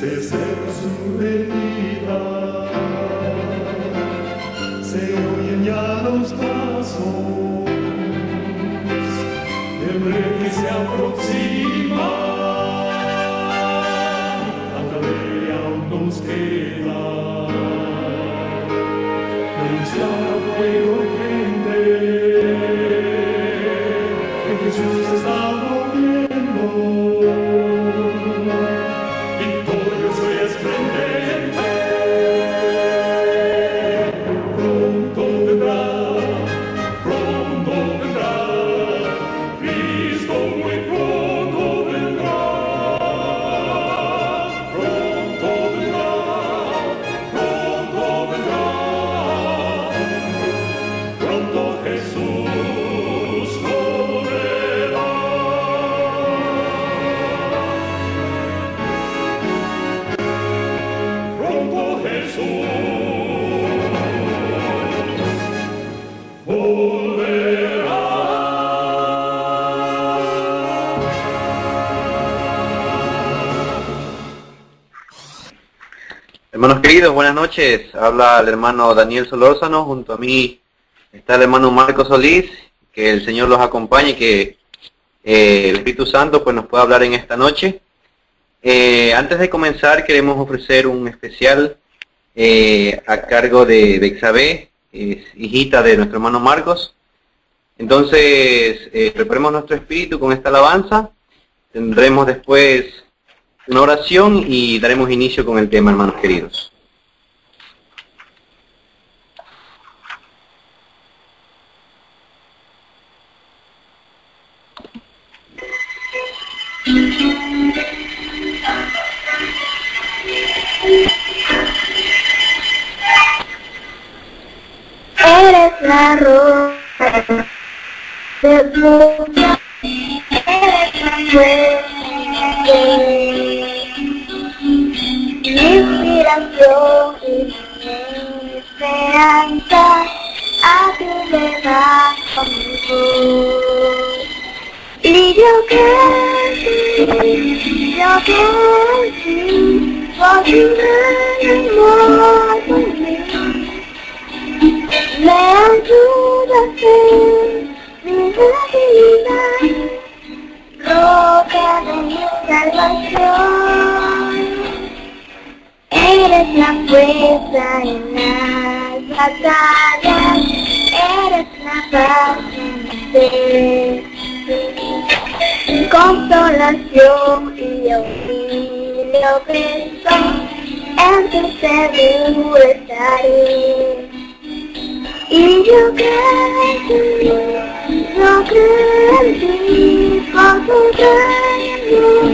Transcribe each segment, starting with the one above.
se cerra su herida, se oyen ya los pasos del rey que se aproxima. A tarea aún nos queda denunciar al pueblo gente que Jesús está volviendo. Victorioso y esplendente, pronto vendrá, Cristo muy pronto vendrá, pronto Jesús volverá. Pronto Jesús volverá. Hermanos queridos, buenas noches. Habla el hermano Daniel Solórzano. Junto a mí está el hermano Marcos Solís. Que el Señor los acompañe y que el Espíritu Santo pues nos pueda hablar en esta noche. Antes de comenzar queremos ofrecer un especial a cargo de Bexabé, hijita de nuestro hermano Marcos. Entonces preparemos nuestro espíritu con esta alabanza. Tendremos después una oración y daremos inicio con el tema, hermanos queridos. Eres la roca de Dios, eres la fuente, mi inspiración y mi esperanza, a ti le bajo mi voz. Y yo creo en ti, por tu gran amor por mí. Me ayuda a ser mi debilidad, roca de mi salvación. Eres la fuerza en las batallas, eres la paz en mi ser, consolación y auxilio presto, en tu seguro estaré. Y yo creo en ti, por tu gran amor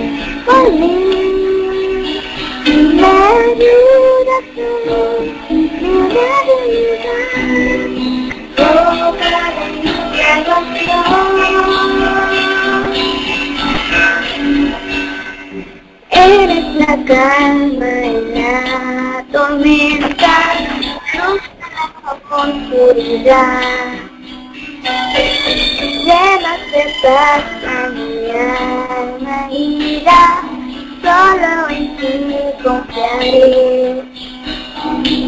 por mí. Me ayuda a ser mi debilidad, roca de mi salvación. Eres la calma en la tormenta, luz oscuridad, llenas de paz a mi alma irá, solo en ti confiaré.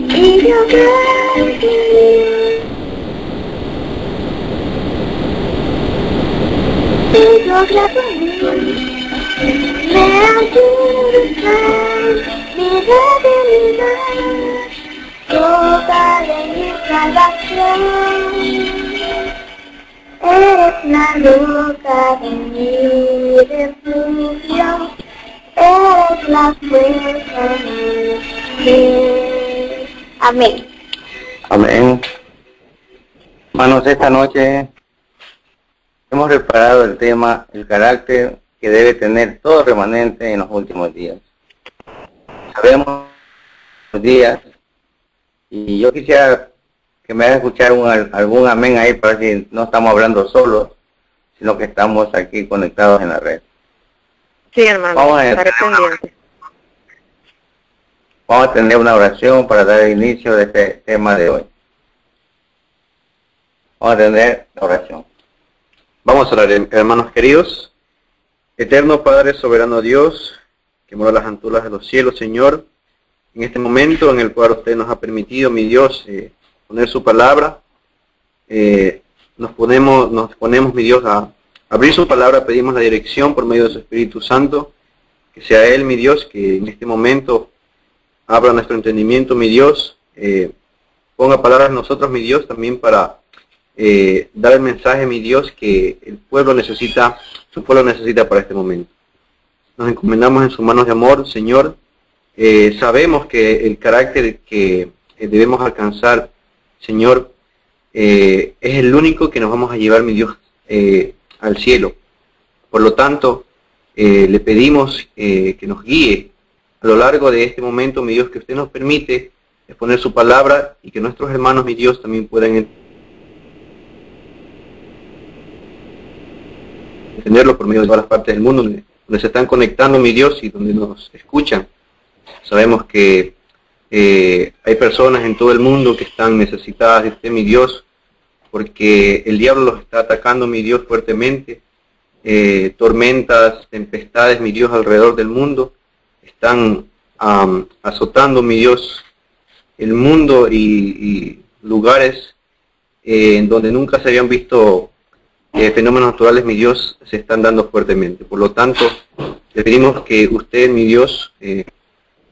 Y yo creo que y yo creo que me ayuda mi debilidad, roca de mi salvación. Eres la roca de mi refugio, eres la fuerza de mi ser. Amén. Amén. Hermanos, esta noche hemos preparado el tema, el carácter que debe tener todo remanente en los últimos días. Sabemos los días, y yo quisiera que me hagan escuchar algún amén ahí para ver si no estamos hablando solos, sino que estamos aquí conectados en la red. Sí, hermano, estaré pendiente. Vamos a tener una oración para dar inicio de este tema de hoy. Vamos a tener la oración. Vamos a orar, hermanos queridos. Eterno Padre, soberano Dios, que mora a las alturas de los cielos, Señor, en este momento en el cual usted nos ha permitido, mi Dios, poner su palabra, nos ponemos, mi Dios, a abrir su palabra, pedimos la dirección por medio de su Espíritu Santo, que sea Él, mi Dios, que en este momento abra nuestro entendimiento, mi Dios, ponga palabras en nosotros, mi Dios, también para dar el mensaje, mi Dios, que el pueblo necesita, su pueblo necesita para este momento. Nos encomendamos en sus manos de amor, Señor. Sabemos que el carácter que debemos alcanzar, Señor, es el único que nos vamos a llevar, mi Dios, al cielo. Por lo tanto, le pedimos que nos guíe a lo largo de este momento, mi Dios, que usted nos permite exponer su palabra y que nuestros hermanos, mi Dios, también puedan entenderlo por medio de todas las partes del mundo donde se están conectando, mi Dios, y donde nos escuchan. Sabemos que hay personas en todo el mundo que están necesitadas de usted, mi Dios, porque el diablo los está atacando, mi Dios, fuertemente. Tormentas, tempestades, mi Dios, alrededor del mundo están azotando, mi Dios, el mundo y lugares en donde nunca se habían visto fenómenos naturales, mi Dios, se están dando fuertemente. Por lo tanto, le pedimos que usted, mi Dios,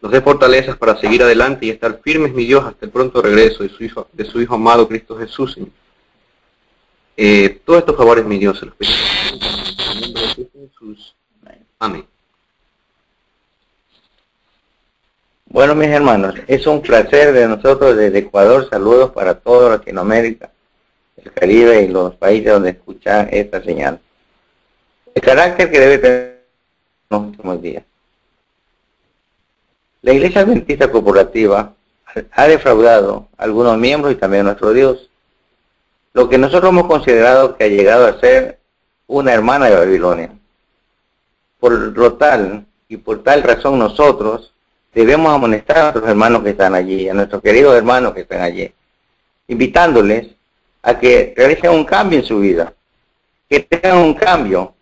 nos dé fortalezas para seguir adelante y estar firmes, mi Dios, hasta el pronto regreso de su Hijo amado, Cristo Jesús, Señor. Todos estos favores, mi Dios, se los pedimos en el nombre de Cristo Jesús. Amén. Bueno, mis hermanos, es un placer de nosotros desde Ecuador. Saludos para toda Latinoamérica, el Caribe y los países donde escuchan esta señal. El carácter que debe tener en los últimos días. La Iglesia Adventista Corporativa ha defraudado a algunos miembros y también a nuestro Dios, lo que nosotros hemos considerado que ha llegado a ser una hermana de Babilonia. Por lo tal y por tal razón nosotros debemos amonestar a nuestros hermanos que están allí, a nuestros queridos hermanos que están allí, invitándoles a que realicen un cambio en su vida, que tengan un cambio,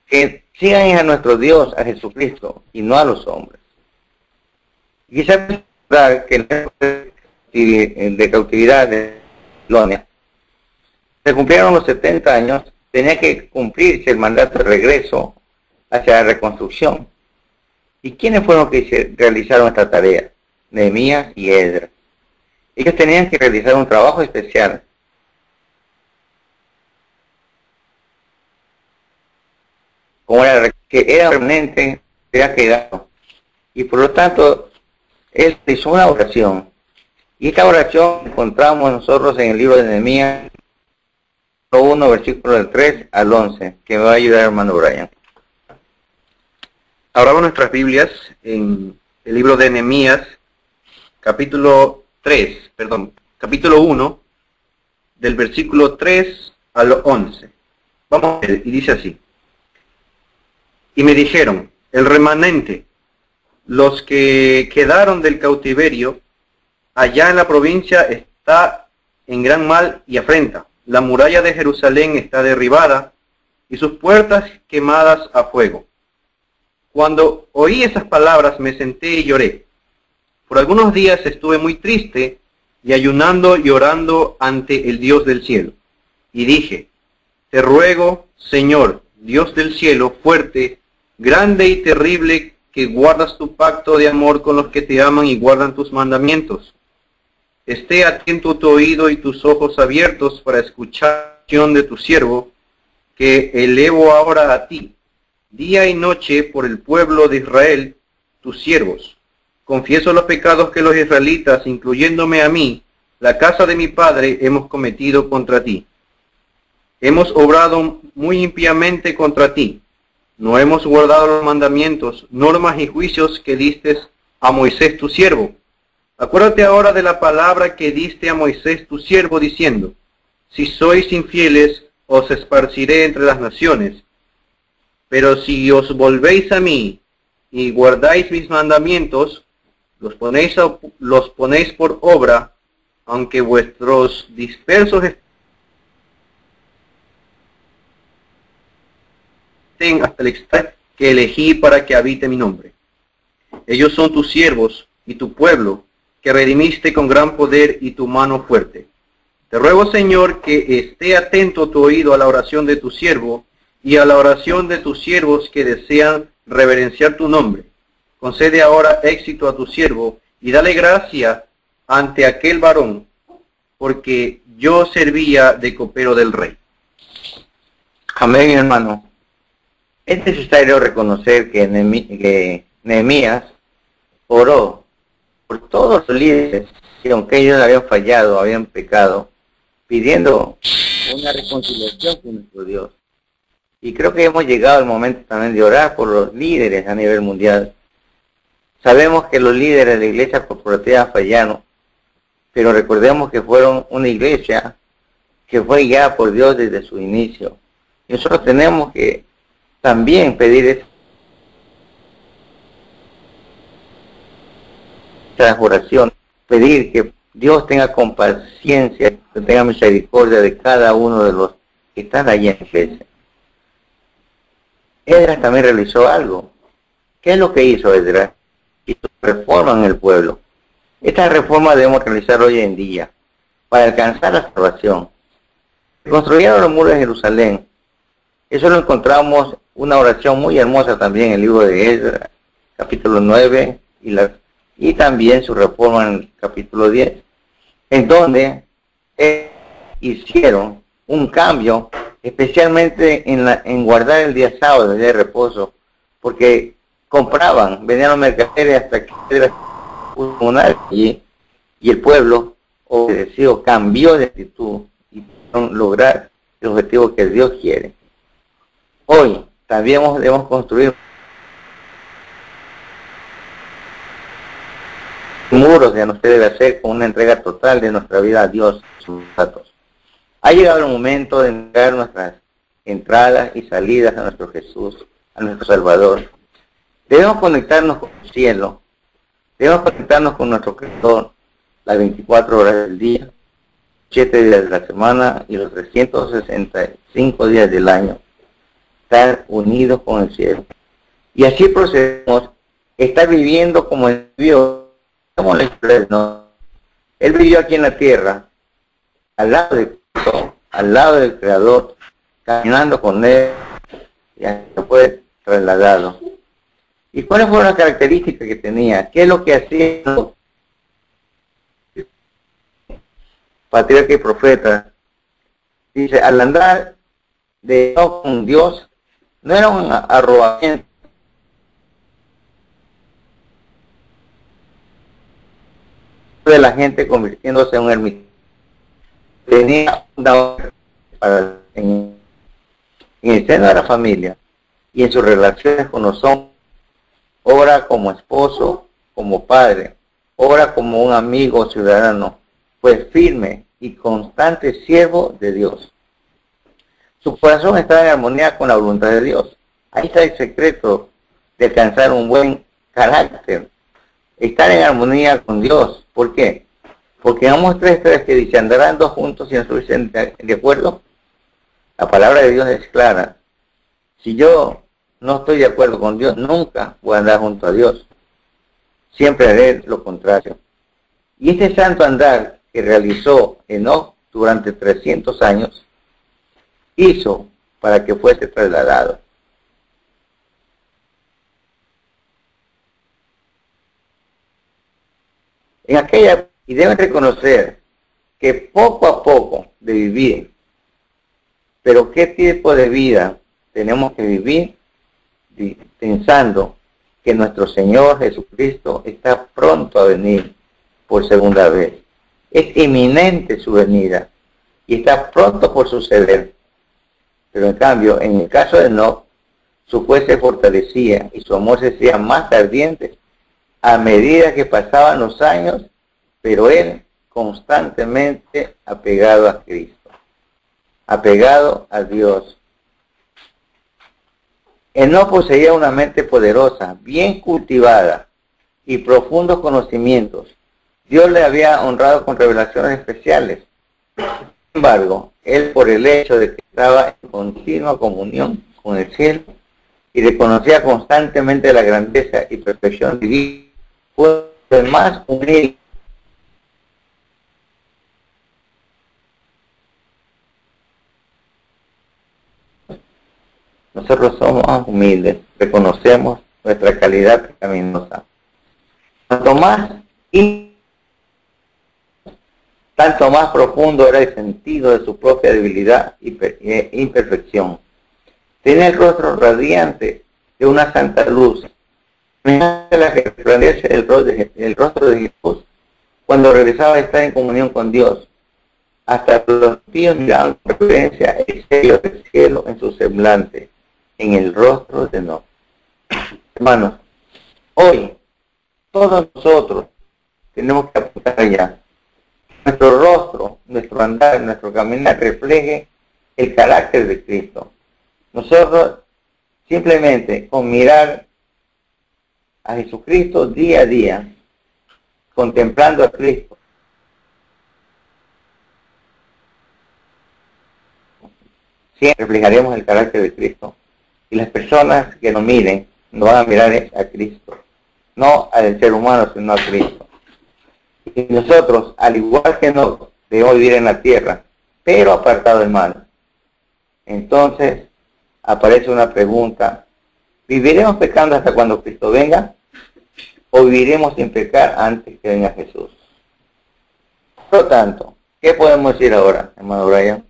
que sigan a nuestro Dios, a Jesucristo, y no a los hombres. Quizás pensar que de cautividad de Babilonia se cumplieron los 70 años, tenía que cumplirse el mandato de regreso hacia la reconstrucción. ¿Y quiénes fueron los que realizaron esta tarea? Nehemías y Esdras. Ellos tenían que realizar un trabajo especial como era que era permanente, se ha quedado. Y por lo tanto, él hizo una oración. Y esta oración encontramos nosotros en el libro de Nehemías 1, versículo del 3 al 11, que me va a ayudar hermano Brian. Abramos nuestras Biblias en el libro de Nehemías, capítulo 1, del versículo 3 al 11. Vamos a ver, y dice así. Y me dijeron, el remanente, los que quedaron del cautiverio, allá en la provincia está en gran mal y afrenta. La muralla de Jerusalén está derribada y sus puertas quemadas a fuego. Cuando oí esas palabras me senté y lloré. Por algunos días estuve muy triste y ayunando y orando ante el Dios del cielo. Y dije, te ruego, Señor, Dios del cielo, fuerte, grande y terrible, que guardas tu pacto de amor con los que te aman y guardan tus mandamientos. Esté atento tu oído y tus ojos abiertos para escuchar la oración de tu siervo, que elevo ahora a ti, día y noche por el pueblo de Israel, tus siervos. Confieso los pecados que los israelitas, incluyéndome a mí, la casa de mi padre, hemos cometido contra ti. Hemos obrado muy impíamente contra ti. No hemos guardado los mandamientos, normas y juicios que diste a Moisés tu siervo. Acuérdate ahora de la palabra que diste a Moisés tu siervo, diciendo, si sois infieles, os esparciré entre las naciones. Pero si os volvéis a mí y guardáis mis mandamientos, los ponéis por obra, aunque vuestros dispersos estén hasta el extremo que elegí para que habite mi nombre. ellos son tus siervos y tu pueblo, que redimiste con gran poder y tu mano fuerte. Te ruego, Señor, que esté atento tu oído a la oración de tu siervo y a la oración de tus siervos que desean reverenciar tu nombre. Concede ahora éxito a tu siervo y dale gracia ante aquel varón, porque yo servía de copero del rey. Amén, hermano. Es necesario reconocer que Nehemías oró por todos los líderes que, aunque ellos habían fallado, habían pecado, pidiendo una reconciliación con nuestro Dios. Y creo que hemos llegado al momento también de orar por los líderes a nivel mundial. Sabemos que los líderes de la iglesia corporativa fallaron, pero recordemos que fueron una iglesia que fue guiada por Dios desde su inicio. Y nosotros tenemos que también pedir esta oración, pedir que Dios tenga compasión, que tenga misericordia de cada uno de los que están allí en la iglesia. Esdras también realizó algo. ¿Qué es lo que hizo Esdras? Hizo reforma en el pueblo. Esta reforma debemos realizar hoy en día para alcanzar la salvación. Construyeron los muros de Jerusalén. Eso lo encontramos una oración muy hermosa también en el libro de Esdras, capítulo 9, y también su reforma en el capítulo 10, en donde hicieron un cambio, especialmente en guardar el día sábado, el día de reposo, porque venían los mercaderes hasta que era un allí, y el pueblo obedeció, cambió de actitud y pudieron lograr el objetivo que Dios quiere. Hoy también debemos construir muros que nos debe hacer con una entrega total de nuestra vida a Dios y sus datos. Ha llegado el momento de entregar nuestras entradas y salidas a nuestro Jesús, a nuestro Salvador. Debemos conectarnos con el cielo, debemos conectarnos con nuestro Creador las 24 horas del día, 7 días de la semana y los 365 días del año. Estar unidos con el cielo. Y así procedemos, estar viviendo como Él vivió, como la historia, ¿no? Él vivió aquí en la tierra, al lado de Cristo, al lado del Creador, caminando con Él, y hasta fue trasladado. ¿Y cuáles fueron las características que tenía? ¿Qué es lo que hacía? Patriarca y profeta. Dice, al andar de con Dios, no era un arrobamiento de la gente convirtiéndose en un ermitaño. Tenía una en el seno de la familia y en sus relaciones con los hombres, obra como esposo, como padre, obra como un amigo ciudadano, pues firme y constante siervo de Dios. Su corazón está en armonía con la voluntad de Dios. Ahí está el secreto de alcanzar un buen carácter. Estar en armonía con Dios. ¿Por qué? Porque vamos 3:3 que dice, andarán dos juntos si no estuviesen de acuerdo. La palabra de Dios es clara. Si yo no estoy de acuerdo con Dios, nunca voy a andar junto a Dios. Siempre haré lo contrario. Y este santo andar que realizó Enoc durante 300 años, hizo para que fuese trasladado. Y deben reconocer que poco a poco de vivir, pero ¿qué tipo de vida tenemos que vivir? Pensando que nuestro Señor Jesucristo está pronto a venir por segunda vez. Es inminente su venida y está pronto por suceder. Pero en cambio, en el caso de Enoc, su fe se fortalecía y su amor se hacía más ardiente a medida que pasaban los años, pero él constantemente apegado a Cristo, apegado a Dios. Enoc poseía una mente poderosa, bien cultivada y profundos conocimientos. Dios le había honrado con revelaciones especiales. Sin embargo, él, por el hecho de que estaba en continua comunión con el cielo, y reconocía constantemente la grandeza y perfección divina. Fue el más humilde. Nosotros somos humildes, reconocemos nuestra calidad pecaminosa. Tanto más profundo era el sentido de su propia debilidad e imperfección. Tenía el rostro radiante de una santa luz, la que resplandece el rostro de Jesús cuando regresaba a estar en comunión con Dios. Hasta los tíos miraban con reverencia el sello del cielo en su semblante, en el rostro de Enoc. Hermanos, hoy todos nosotros tenemos que apuntar allá. Nuestro rostro, nuestro andar, nuestro caminar refleje el carácter de Cristo. Nosotros simplemente con mirar a Jesucristo día a día, contemplando a Cristo, siempre reflejaremos el carácter de Cristo. Y las personas que nos miren, nos van a mirar a Cristo, no al ser humano, sino a Cristo. Y nosotros, al igual que no, debemos vivir en la tierra, pero apartado del mal. Entonces, aparece una pregunta: ¿viviremos pecando hasta cuando Cristo venga? ¿O viviremos sin pecar antes que venga Jesús? Por lo tanto, ¿qué podemos decir ahora, hermano Brian?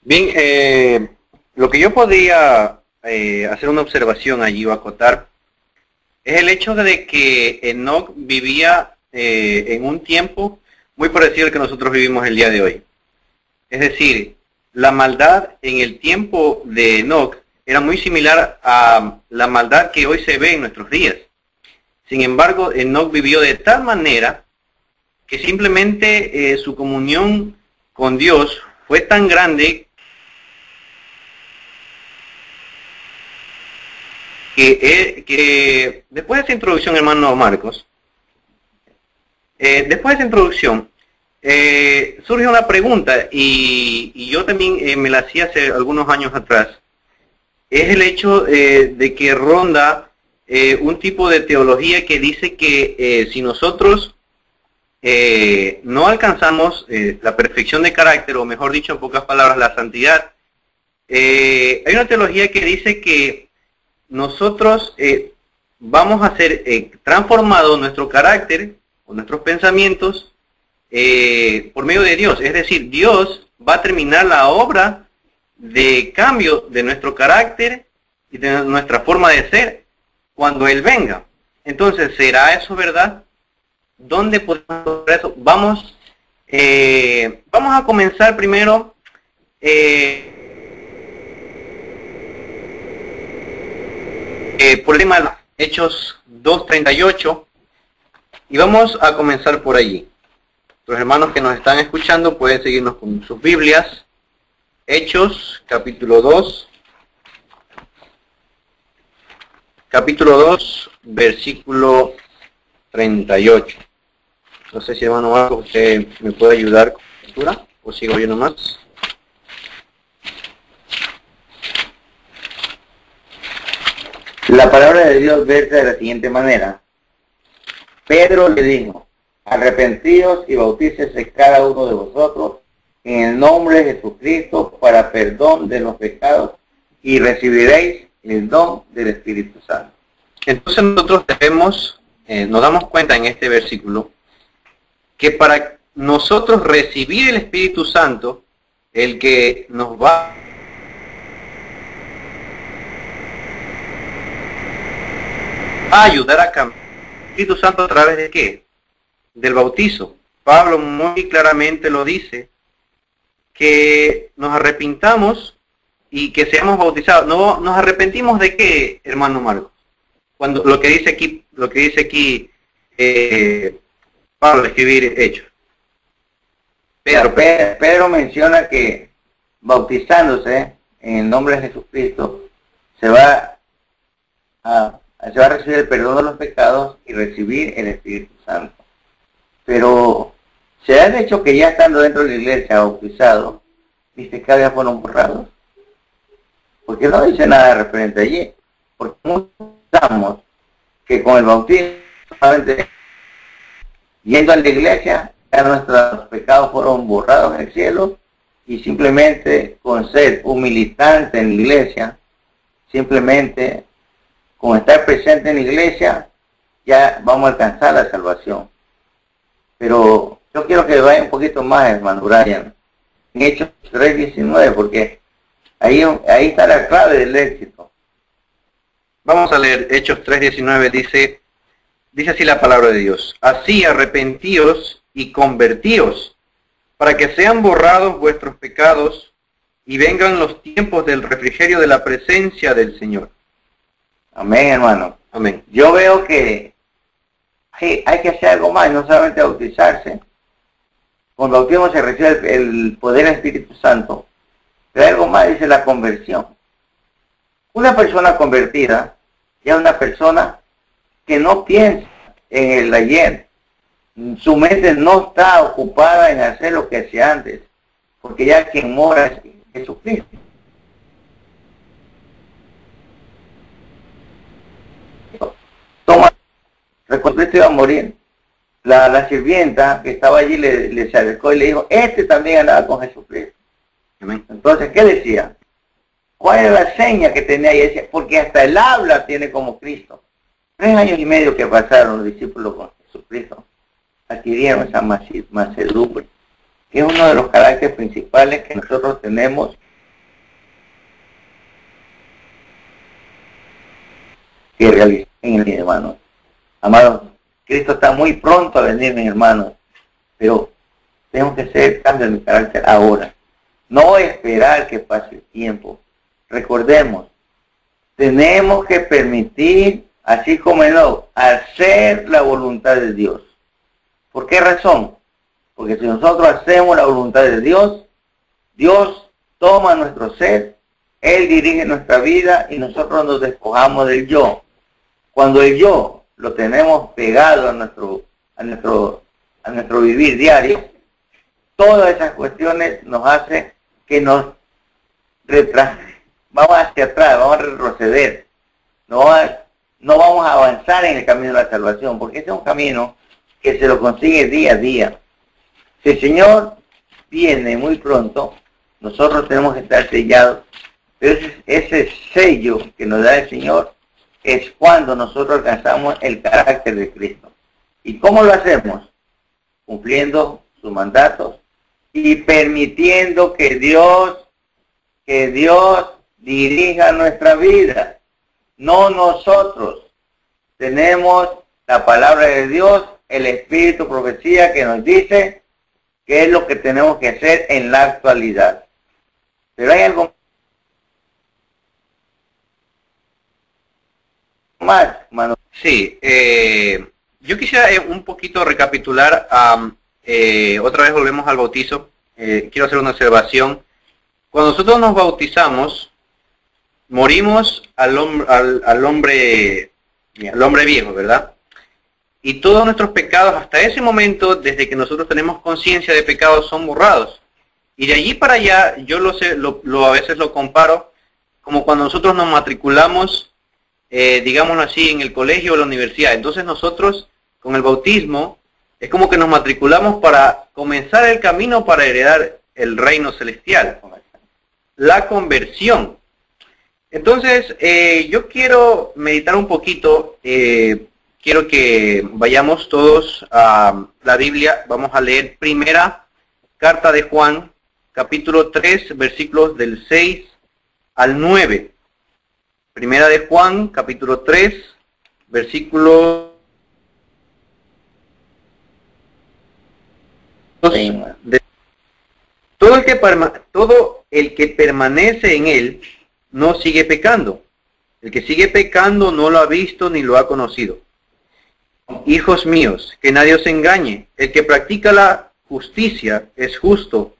Bien, lo que yo podría hacer una observación allí o acotar es el hecho de que Enoc vivía en un tiempo muy parecido al que nosotros vivimos el día de hoy. Es decir, la maldad en el tiempo de Enoc era muy similar a la maldad que hoy se ve en nuestros días. Sin embargo, Enoc vivió de tal manera que simplemente su comunión con Dios fue tan grande que después de esa introducción, hermano Marcos, después de esa introducción, surge una pregunta, y yo también me la hacía hace algunos años atrás. Es el hecho de que ronda un tipo de teología que dice que si nosotros no alcanzamos la perfección de carácter, o mejor dicho, en pocas palabras, la santidad, hay una teología que dice que nosotros vamos a ser transformados nuestro carácter o nuestros pensamientos por medio de Dios. Es decir, Dios va a terminar la obra de cambio de nuestro carácter y de nuestra forma de ser cuando Él venga. Entonces, ¿será eso verdad? ¿Dónde podemos ver eso? Vamos a comenzar primero por el tema de Hechos 2:38, y vamos a comenzar por allí. Los hermanos que nos están escuchando pueden seguirnos con sus Biblias. Hechos, capítulo 2, versículo 38. No sé si, hermano Marcos, usted me puede ayudar con la lectura, o sigo yo nomás. La palabra de Dios versa de la siguiente manera: Pedro le dijo: arrepentíos y bautícese cada uno de vosotros en el nombre de Jesucristo para perdón de los pecados, y recibiréis el don del Espíritu Santo. Entonces nosotros nos damos cuenta en este versículo que para nosotros recibir el Espíritu Santo, el que nos va a ayudar a cambiar el Espíritu Santo, ¿a través de qué? Del bautizo. Pablo muy claramente lo dice, que nos arrepintamos y que seamos bautizados. No nos arrepentimos de qué, hermano Marcos. Cuando lo que dice aquí Pablo, escribir Hechos. Pedro menciona que bautizándose en el nombre de Jesucristo se va a recibir el perdón de los pecados y recibir el Espíritu Santo. Pero se ha hecho que ya estando dentro de la iglesia bautizado, mis pecados ya fueron borrados. Porque no dice nada referente allí. Porque pensamos que con el bautismo, solamente yendo a la iglesia, ya nuestros pecados fueron borrados en el cielo, y simplemente con ser un militante en la iglesia, simplemente con estar presente en la iglesia, ya vamos a alcanzar la salvación. Pero yo quiero que vaya un poquito más, hermano Brian, en Hechos 3:19, porque ahí está la clave del éxito. Vamos a leer Hechos 3:19, dice así la palabra de Dios. Así arrepentíos y convertíos, para que sean borrados vuestros pecados y vengan los tiempos del refrigerio de la presencia del Señor. Amén, hermano. Amén. Yo veo que hay que hacer algo más, no solamente bautizarse. Con bautismo se recibe el poder del Espíritu Santo. Pero algo más, dice la conversión. Una persona convertida ya es una persona que no piensa en el ayer. Su mente no está ocupada en hacer lo que hacía antes, porque ya quien mora es Jesucristo. Recuerdo que iba a morir. La sirvienta que estaba allí le se acercó y le dijo, este también andaba con Jesucristo. Amén. Entonces, ¿qué decía? ¿Cuál era la seña que tenía? Y decía, porque hasta el habla tiene como Cristo. 3 años y medio que pasaron los discípulos con Jesucristo, adquirieron esa mansedumbre, que es uno de los caracteres principales que nosotros tenemos que realizar en el hermano. Amados, Cristo está muy pronto a venir, mis hermanos, pero tenemos que hacer cambios de carácter ahora. No esperar que pase el tiempo. Recordemos, tenemos que permitir, así como Enoch, hacer la voluntad de Dios. ¿Por qué razón? Porque si nosotros hacemos la voluntad de Dios, Dios toma nuestro ser, Él dirige nuestra vida y nosotros nos despojamos del yo. Cuando el yo lo tenemos pegado a nuestro vivir diario, todas esas cuestiones nos hacen que nos vamos hacia atrás, vamos a retroceder, no vamos a avanzar en el camino de la salvación, porque ese es un camino que se lo consigue día a día. Si el Señor viene muy pronto, nosotros tenemos que estar sellados, pero ese sello que nos da el Señor es cuando nosotros alcanzamos el carácter de Cristo. ¿Y cómo lo hacemos? Cumpliendo sus mandatos y permitiendo que Dios dirija nuestra vida, no nosotros. Tenemos la palabra de Dios, el Espíritu Profecía que nos dice qué es lo que tenemos que hacer en la actualidad. Pero hay algo más, hermano. Sí, yo quisiera un poquito recapitular, otra vez volvemos al bautizo. Quiero hacer una observación. Cuando nosotros nos bautizamos, morimos al hombre viejo, ¿verdad? Y todos nuestros pecados hasta ese momento, desde que nosotros tenemos conciencia de pecados, son borrados. Y de allí para allá, yo a veces lo comparo como cuando nosotros nos matriculamos, digámoslo así, en el colegio o la universidad. Entonces nosotros, con el bautismo, es como que nos matriculamos para comenzar el camino para heredar el reino celestial. La conversión. Entonces, yo quiero meditar un poquito, quiero que vayamos todos a la Biblia. Vamos a leer primera carta de Juan, capítulo 3, versículos del 6 al 9. Primera de Juan, capítulo 3, versículo de todo el que permanece en él no sigue pecando. El que sigue pecando no lo ha visto ni lo ha conocido. Hijos míos, que nadie os engañe. El que practica la justicia es justo,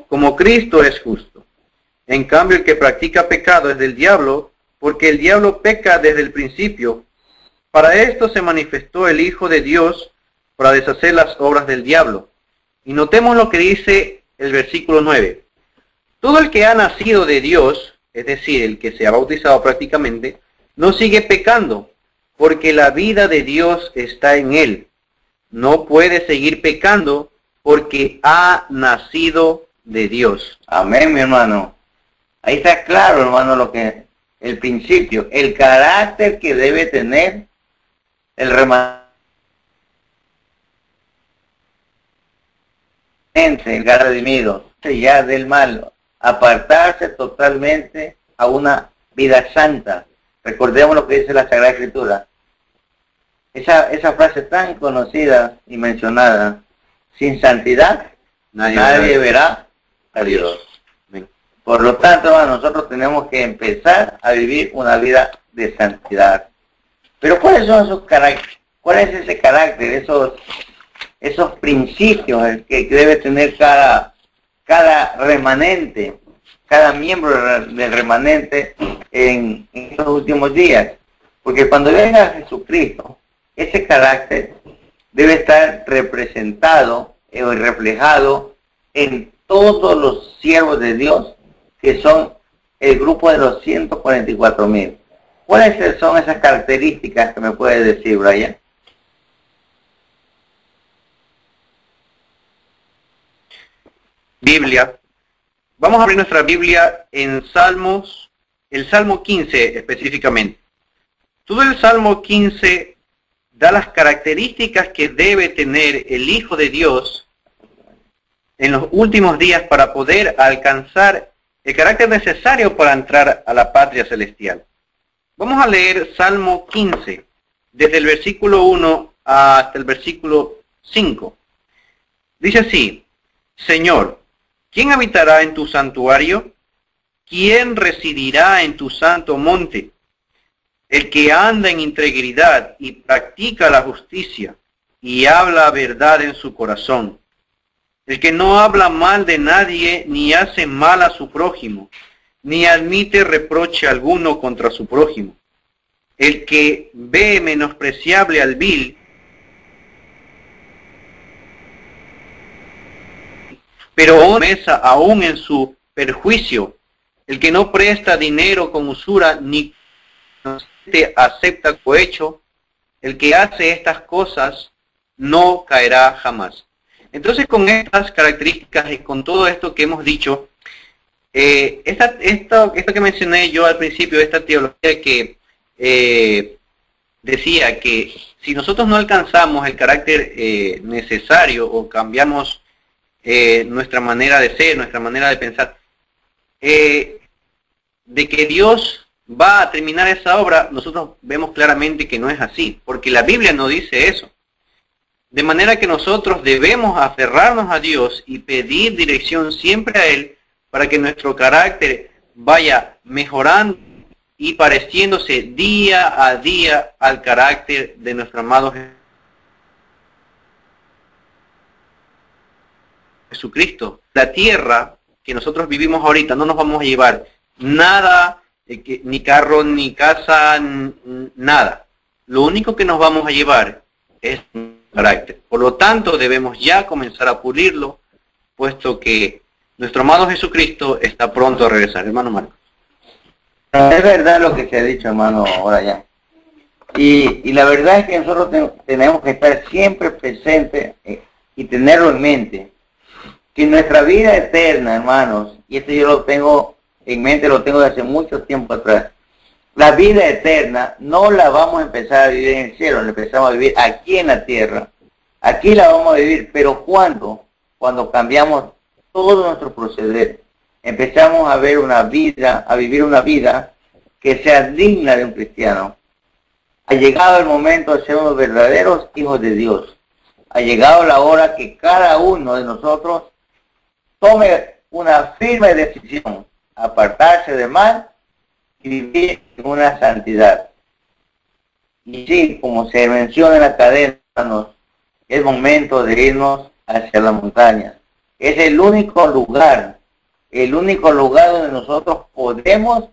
como Cristo es justo. En cambio, el que practica pecado es del diablo, porque el diablo peca desde el principio. Para esto se manifestó el Hijo de Dios, para deshacer las obras del diablo. Y notemos lo que dice el versículo 9. Todo el que ha nacido de Dios es decir, el que se ha bautizado prácticamente, no sigue pecando, porque la vida de Dios está en él. No puede seguir pecando porque ha nacido de Dios. Amén, mi hermano. Ahí está claro, hermano, lo que el principio, el carácter que debe tener el remanente, el redimido, ya del mal, apartarse totalmente a una vida santa. Recordemos lo que dice la Sagrada Escritura. Esa frase tan conocida y mencionada, sin santidad nadie verá a Dios. Por lo tanto, hermano, nosotros tenemos que empezar a vivir una vida de santidad. Pero ¿cuáles son esos caracteres? ¿Cuál es ese carácter, esos principios que debe tener cada remanente, cada miembro del remanente en estos últimos días? Porque cuando venga Jesucristo, ese carácter debe estar representado y reflejado en todos los siervos de Dios, que son el grupo de los 144,000. ¿Cuáles son esas características que me puede decir, Brian? Biblia. Vamos a abrir nuestra Biblia en Salmos, el Salmo 15 específicamente. Todo el Salmo 15 da las características que debe tener el Hijo de Dios en los últimos días para poder alcanzar el carácter necesario para entrar a la patria celestial. Vamos a leer Salmo 15, desde el versículo 1 hasta el versículo 5. Dice así: Señor, ¿quién habitará en tu santuario? ¿Quién residirá en tu santo monte? El que anda en integridad y practica la justicia y habla verdad en su corazón. El que no habla mal de nadie ni hace mal a su prójimo, ni admite reproche alguno contra su prójimo. El que ve menospreciable al vil, pero mesa aún en su perjuicio. El que no presta dinero con usura ni acepta cohecho, el que hace estas cosas no caerá jamás. Entonces, con estas características y con todo esto que hemos dicho, esto que mencioné yo al principio, esta teología que decía que si nosotros no alcanzamos el carácter necesario o cambiamos nuestra manera de ser, nuestra manera de pensar, de que Dios va a terminar esa obra, nosotros vemos claramente que no es así, porque la Biblia no dice eso. De manera que nosotros debemos aferrarnos a Dios y pedir dirección siempre a Él para que nuestro carácter vaya mejorando y pareciéndose día a día al carácter de nuestro amado Jesucristo. La tierra que nosotros vivimos ahorita no nos vamos a llevar nada, ni carro, ni casa, nada. Lo único que nos vamos a llevar es carácter. Por lo tanto, debemos ya comenzar a pulirlo, puesto que nuestro amado Jesucristo está pronto a regresar. Hermano Marcos. Es verdad lo que se ha dicho, hermano, ahora ya. Y la verdad es que nosotros tenemos que estar siempre presentes y tenerlo en mente. Que nuestra vida eterna, hermanos, y esto yo lo tengo en mente, lo tengo desde hace mucho tiempo atrás. La vida eterna no la vamos a empezar a vivir en el cielo, la empezamos a vivir aquí en la tierra. Aquí la vamos a vivir, pero ¿cuándo? Cuando cambiamos todo nuestro proceder. Empezamos a ver una vida, a vivir una vida que sea digna de un cristiano. Ha llegado el momento de ser unos verdaderos hijos de Dios. Ha llegado la hora que cada uno de nosotros tome una firme decisión, apartarse del mal y vivir en una santidad. Y sí, como se menciona en la cadena, es momento de irnos hacia la montaña. Es el único lugar donde nosotros podemos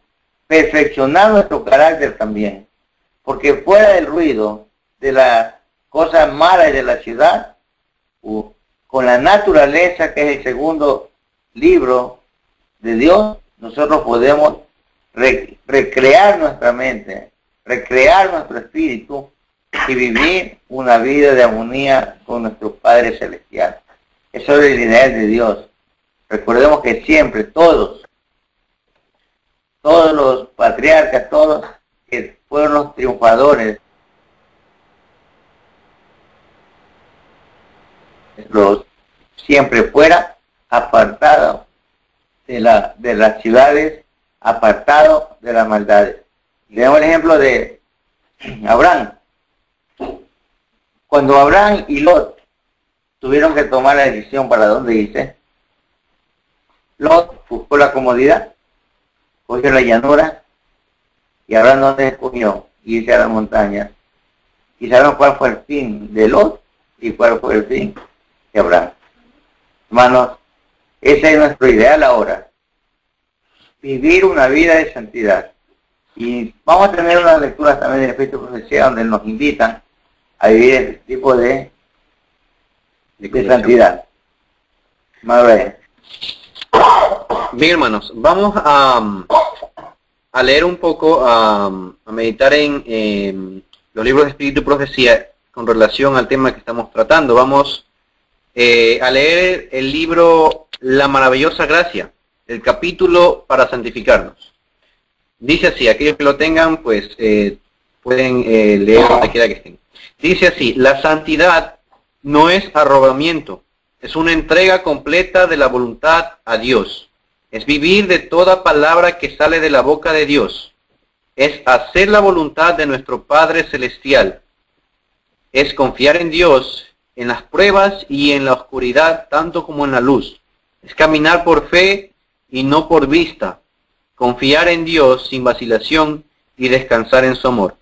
perfeccionar nuestro carácter también. Porque fuera del ruido, de las cosas malas de la ciudad, con la naturaleza, que es el segundo libro de Dios, nosotros podemos recrear nuestra mente, recrear nuestro espíritu y vivir una vida de armonía con nuestro Padre Celestial. Eso es el ideal de Dios. Recordemos que siempre, todos los patriarcas, todos que fueron los triunfadores, los siempre fuera apartados de las ciudades, apartados de las maldades. Tenemos el ejemplo de Abraham. Cuando Abraham y Lot tuvieron que tomar la decisión para dónde irse, Lot buscó la comodidad, cogió la llanura, y Abraham dónde escogió irse a la montaña. ¿Y saben cuál fue el fin de Lot y cuál fue el fin de Abraham? Hermanos, ese es nuestro ideal ahora. Vivir una vida de santidad. Y vamos a tener unas lecturas también del Espíritu de Profecía donde nos invitan a vivir este tipo de santidad. Bien, hermanos, vamos a leer un poco, a meditar en los libros de Espíritu y Profecía con relación al tema que estamos tratando. Vamos a leer el libro La Maravillosa Gracia, el capítulo para santificarnos. Dice así, aquellos que lo tengan, pues pueden leer donde quiera que estén. Dice así: la santidad no es arrobamiento, es una entrega completa de la voluntad a Dios. Es vivir de toda palabra que sale de la boca de Dios. Es hacer la voluntad de nuestro Padre Celestial. Es confiar en Dios, en las pruebas y en la oscuridad, tanto como en la luz. Es caminar por fe y no por vista. Confiar en Dios sin vacilación y descansar en su amor.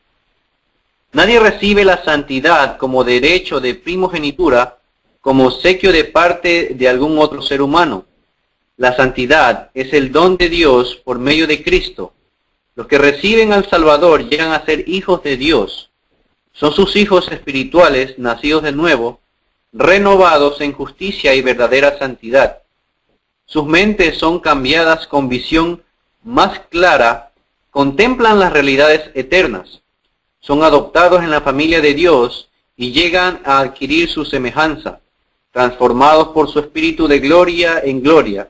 Nadie recibe la santidad como derecho de primogenitura, como obsequio de parte de algún otro ser humano. La santidad es el don de Dios por medio de Cristo. Los que reciben al Salvador llegan a ser hijos de Dios. Son sus hijos espirituales, nacidos de nuevo, renovados en justicia y verdadera santidad. Sus mentes son cambiadas con visión más clara, contemplan las realidades eternas. Son adoptados en la familia de Dios y llegan a adquirir su semejanza, transformados por su espíritu de gloria en gloria.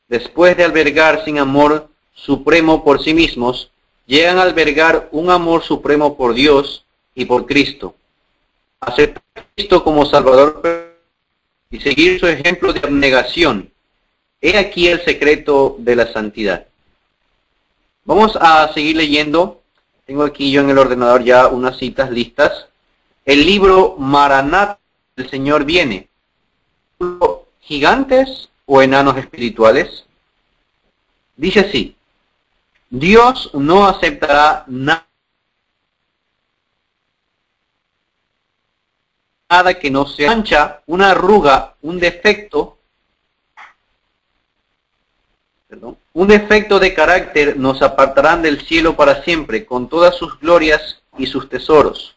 Después de albergar sin amor supremo por sí mismos, llegan a albergar un amor supremo por Dios y por Cristo. Aceptar a Cristo como Salvador y seguir su ejemplo de abnegación. He aquí el secreto de la santidad. Vamos a seguir leyendo. Tengo aquí yo en el ordenador ya unas citas listas. El libro Maranatha, el Señor viene. ¿Gigantes o enanos espirituales? Dice así: Dios no aceptará nada que no sea mancha, una arruga, un defecto de carácter nos apartarán del cielo para siempre, con todas sus glorias y sus tesoros.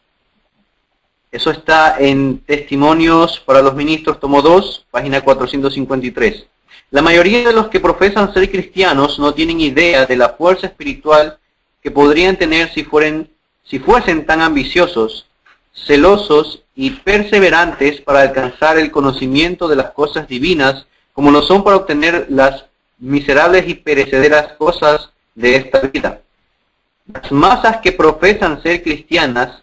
Eso está en Testimonios para los Ministros, tomo 2, página 453. La mayoría de los que profesan ser cristianos no tienen idea de la fuerza espiritual que podrían tener si fuesen tan ambiciosos, celosos y perseverantes para alcanzar el conocimiento de las cosas divinas, como lo son para obtener las miserables y perecederas cosas de esta vida. Las masas que profesan ser cristianas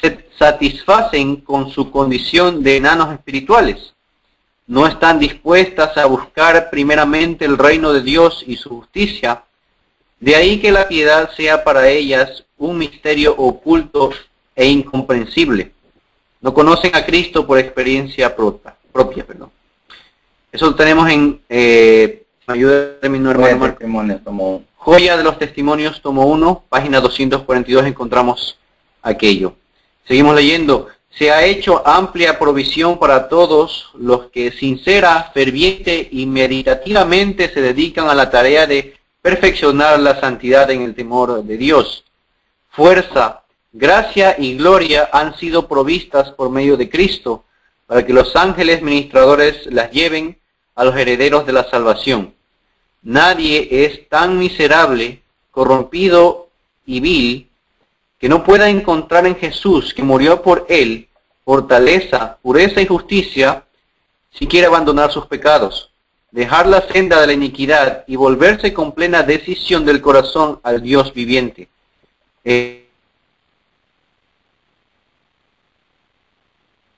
se satisfacen con su condición de enanos espirituales. No están dispuestas a buscar primeramente el reino de Dios y su justicia. De ahí que la piedad sea para ellas un misterio oculto e incomprensible. No conocen a Cristo por experiencia propia. Eso lo tenemos en ayuda de mi hermano Marco. Joya de los Testimonios, tomo 1, página 242, encontramos aquello. Seguimos leyendo. Se ha hecho amplia provisión para todos los que sincera, ferviente y meditativamente se dedican a la tarea de perfeccionar la santidad en el temor de Dios. Fuerza, gracia y gloria han sido provistas por medio de Cristo, para que los ángeles ministradores las lleven a los herederos de la salvación. Nadie es tan miserable corrompido y vil, que no pueda encontrar en Jesús, que murió por él, fortaleza, pureza y justicia, si quiere abandonar sus pecados, dejar la senda de la iniquidad y volverse con plena decisión del corazón al Dios viviente.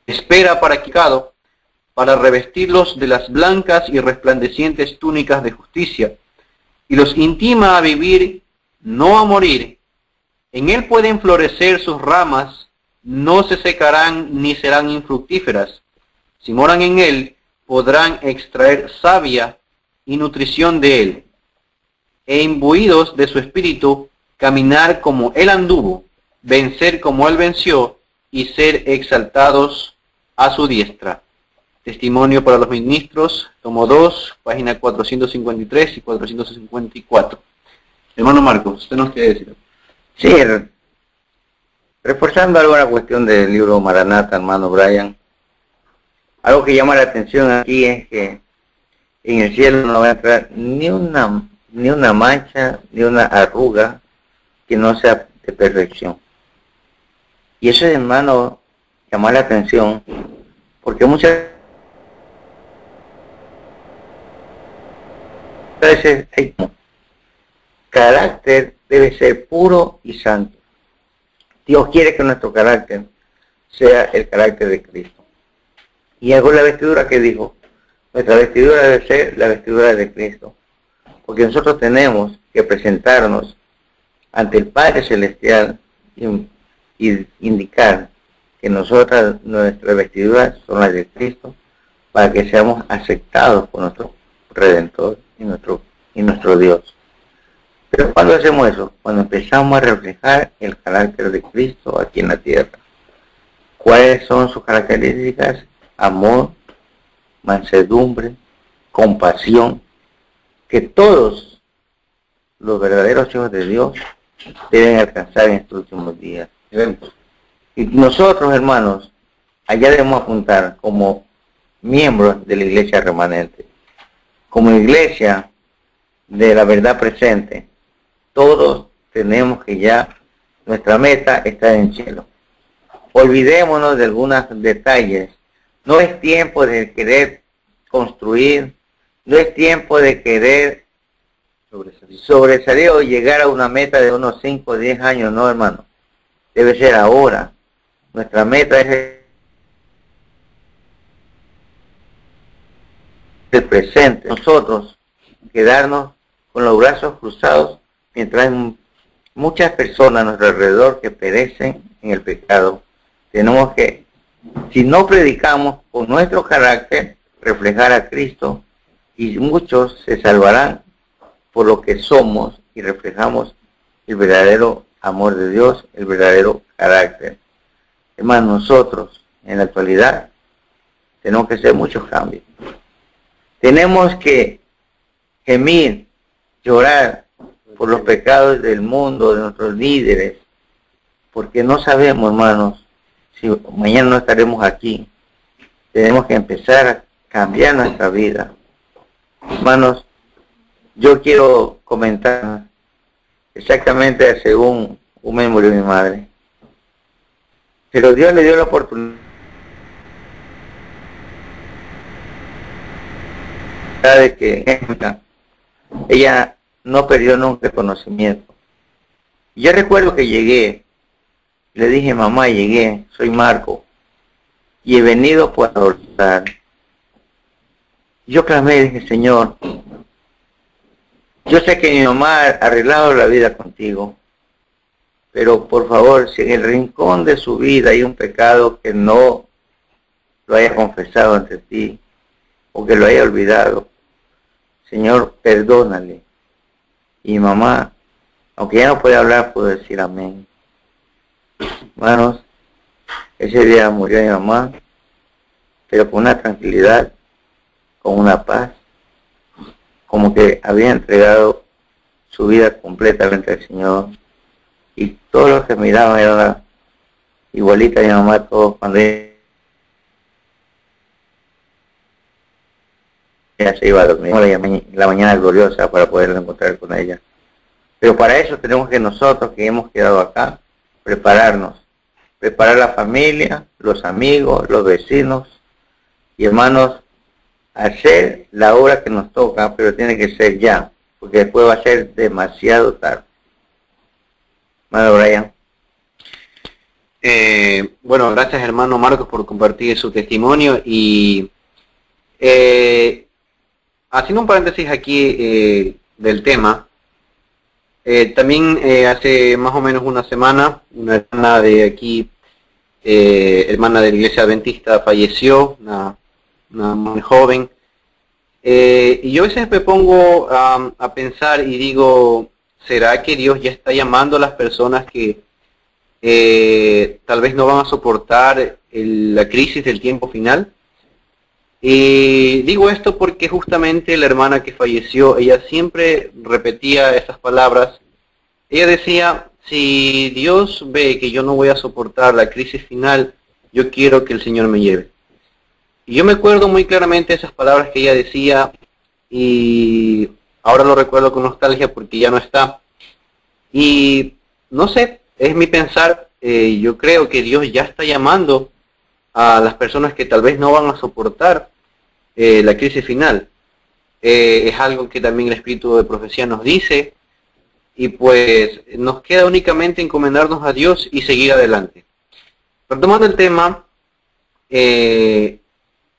Espera para revestirlos de las blancas y resplandecientes túnicas de justicia, y los intima a vivir, no a morir. En él pueden florecer sus ramas, no se secarán ni serán infructíferas. Si moran en él, podrán extraer savia y nutrición de él, e imbuidos de su espíritu, caminar como él anduvo, vencer como él venció, y ser exaltados a su diestra. Testimonio para los ministros, tomo 2, página 453 y 454. Hermano Marcos, ¿usted nos quiere decir? Sí, reforzando alguna cuestión del libro Maranatha, hermano Brian, algo que llama la atención aquí es que en el cielo no va a entrar ni una mancha, ni una arruga que no sea de perfección. Y eso, hermano, llama la atención, porque muchas veces hay carácter debe ser puro y santo. Dios quiere que nuestro carácter sea el carácter de Cristo. Y hago la vestidura que dijo, nuestra vestidura debe ser la vestidura de Cristo, porque nosotros tenemos que presentarnos ante el Padre Celestial y indicar que nuestras vestiduras son las de Cristo, para que seamos aceptados por nuestro Redentor y nuestro Dios. Pero cuando hacemos eso, cuando empezamos a reflejar el carácter de Cristo aquí en la tierra, ¿cuáles son sus características? Amor, mansedumbre, compasión, que todos los verdaderos hijos de Dios deben alcanzar en estos últimos días. Y nosotros, hermanos, allá debemos apuntar como miembros de la iglesia remanente, como iglesia de la verdad presente. Todos tenemos que ya, nuestra meta está en el cielo. Olvidémonos de algunos detalles. No es tiempo de querer construir, no es tiempo de querer sobresalir o llegar a una meta de unos 5 o 10 años, no, hermano. Debe ser ahora. Nuestra meta es el presente. Nosotros quedarnos con los brazos cruzados mientras hay muchas personas a nuestro alrededor que perecen en el pecado. Tenemos que, si no predicamos con nuestro carácter, reflejar a Cristo, y muchos se salvarán por lo que somos y reflejamos el verdadero amor de Dios, el verdadero carácter. Hermanos, nosotros en la actualidad tenemos que hacer muchos cambios. Tenemos que gemir, llorar por los pecados del mundo, de nuestros líderes, porque no sabemos, hermanos, si mañana no estaremos aquí. Tenemos que empezar a cambiar nuestra vida. Hermanos, yo quiero comentar exactamente según un mes murió mi madre. Pero Dios le dio la oportunidad de que ella no perdió nunca el conocimiento. Yo recuerdo que llegué, le dije, mamá, llegué, soy Marco, y he venido por adorar. Yo clamé y dije, Señor, yo sé que mi mamá ha arreglado la vida contigo, pero por favor, si en el rincón de su vida hay un pecado que no lo haya confesado ante ti, o que lo haya olvidado, Señor, perdónale. Y mi mamá, aunque ya no puede hablar, puede decir amén. Hermanos, ese día murió mi mamá, pero con una tranquilidad, con una paz, como que había entregado su vida completamente al Señor. Y todos los que miraban eran igualita a mi mamá, todos cuando ella se iba a dormir. La mañana gloriosa para poder encontrar con ella. Pero para eso tenemos que nosotros que hemos quedado acá, prepararnos. Preparar la familia, los amigos, los vecinos y hermanos, hacer la obra que nos toca, pero tiene que ser ya, porque después va a ser demasiado tarde. Hermano Brian. Bueno, gracias hermano Marcos por compartir su testimonio y haciendo un paréntesis aquí del tema, también hace más o menos una semana, una hermana de aquí, hermana de la iglesia adventista, falleció, una muy joven, y yo a veces me pongo a pensar y digo, ¿será que Dios ya está llamando a las personas que tal vez no van a soportar la crisis del tiempo final? Y digo esto porque justamente la hermana que falleció, ella siempre repetía esas palabras. Ella decía, si Dios ve que yo no voy a soportar la crisis final, yo quiero que el Señor me lleve. Y yo me acuerdo muy claramente esas palabras que ella decía, y ahora lo recuerdo con nostalgia porque ya no está. Y no sé, es mi pensar, yo creo que Dios ya está llamando a las personas que tal vez no van a soportar la crisis final. Es algo que también el Espíritu de Profecía nos dice, y pues nos queda únicamente encomendarnos a Dios y seguir adelante. Retomando el tema,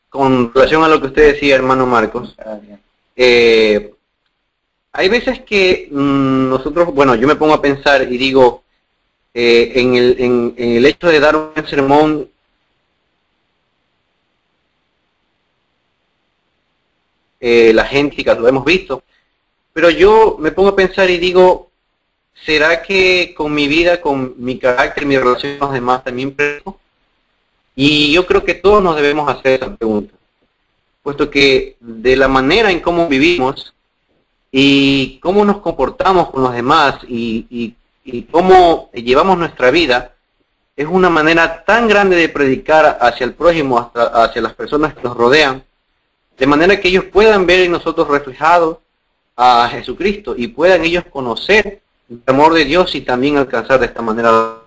con relación a lo que usted decía, hermano Marcos, hay veces que nosotros, bueno, yo me pongo a pensar y digo, en el hecho de dar un sermón, la gente, lo hemos visto, pero yo me pongo a pensar y digo, ¿será que con mi vida, con mi carácter, mi relación con los demás también predico? Y yo creo que todos nos debemos hacer esa pregunta, puesto que de la manera en cómo vivimos y cómo nos comportamos con los demás y cómo llevamos nuestra vida, es una manera tan grande de predicar hacia el prójimo, hacia las personas que nos rodean, de manera que ellos puedan ver en nosotros reflejado a Jesucristo y puedan ellos conocer el amor de Dios y también alcanzar de esta manera.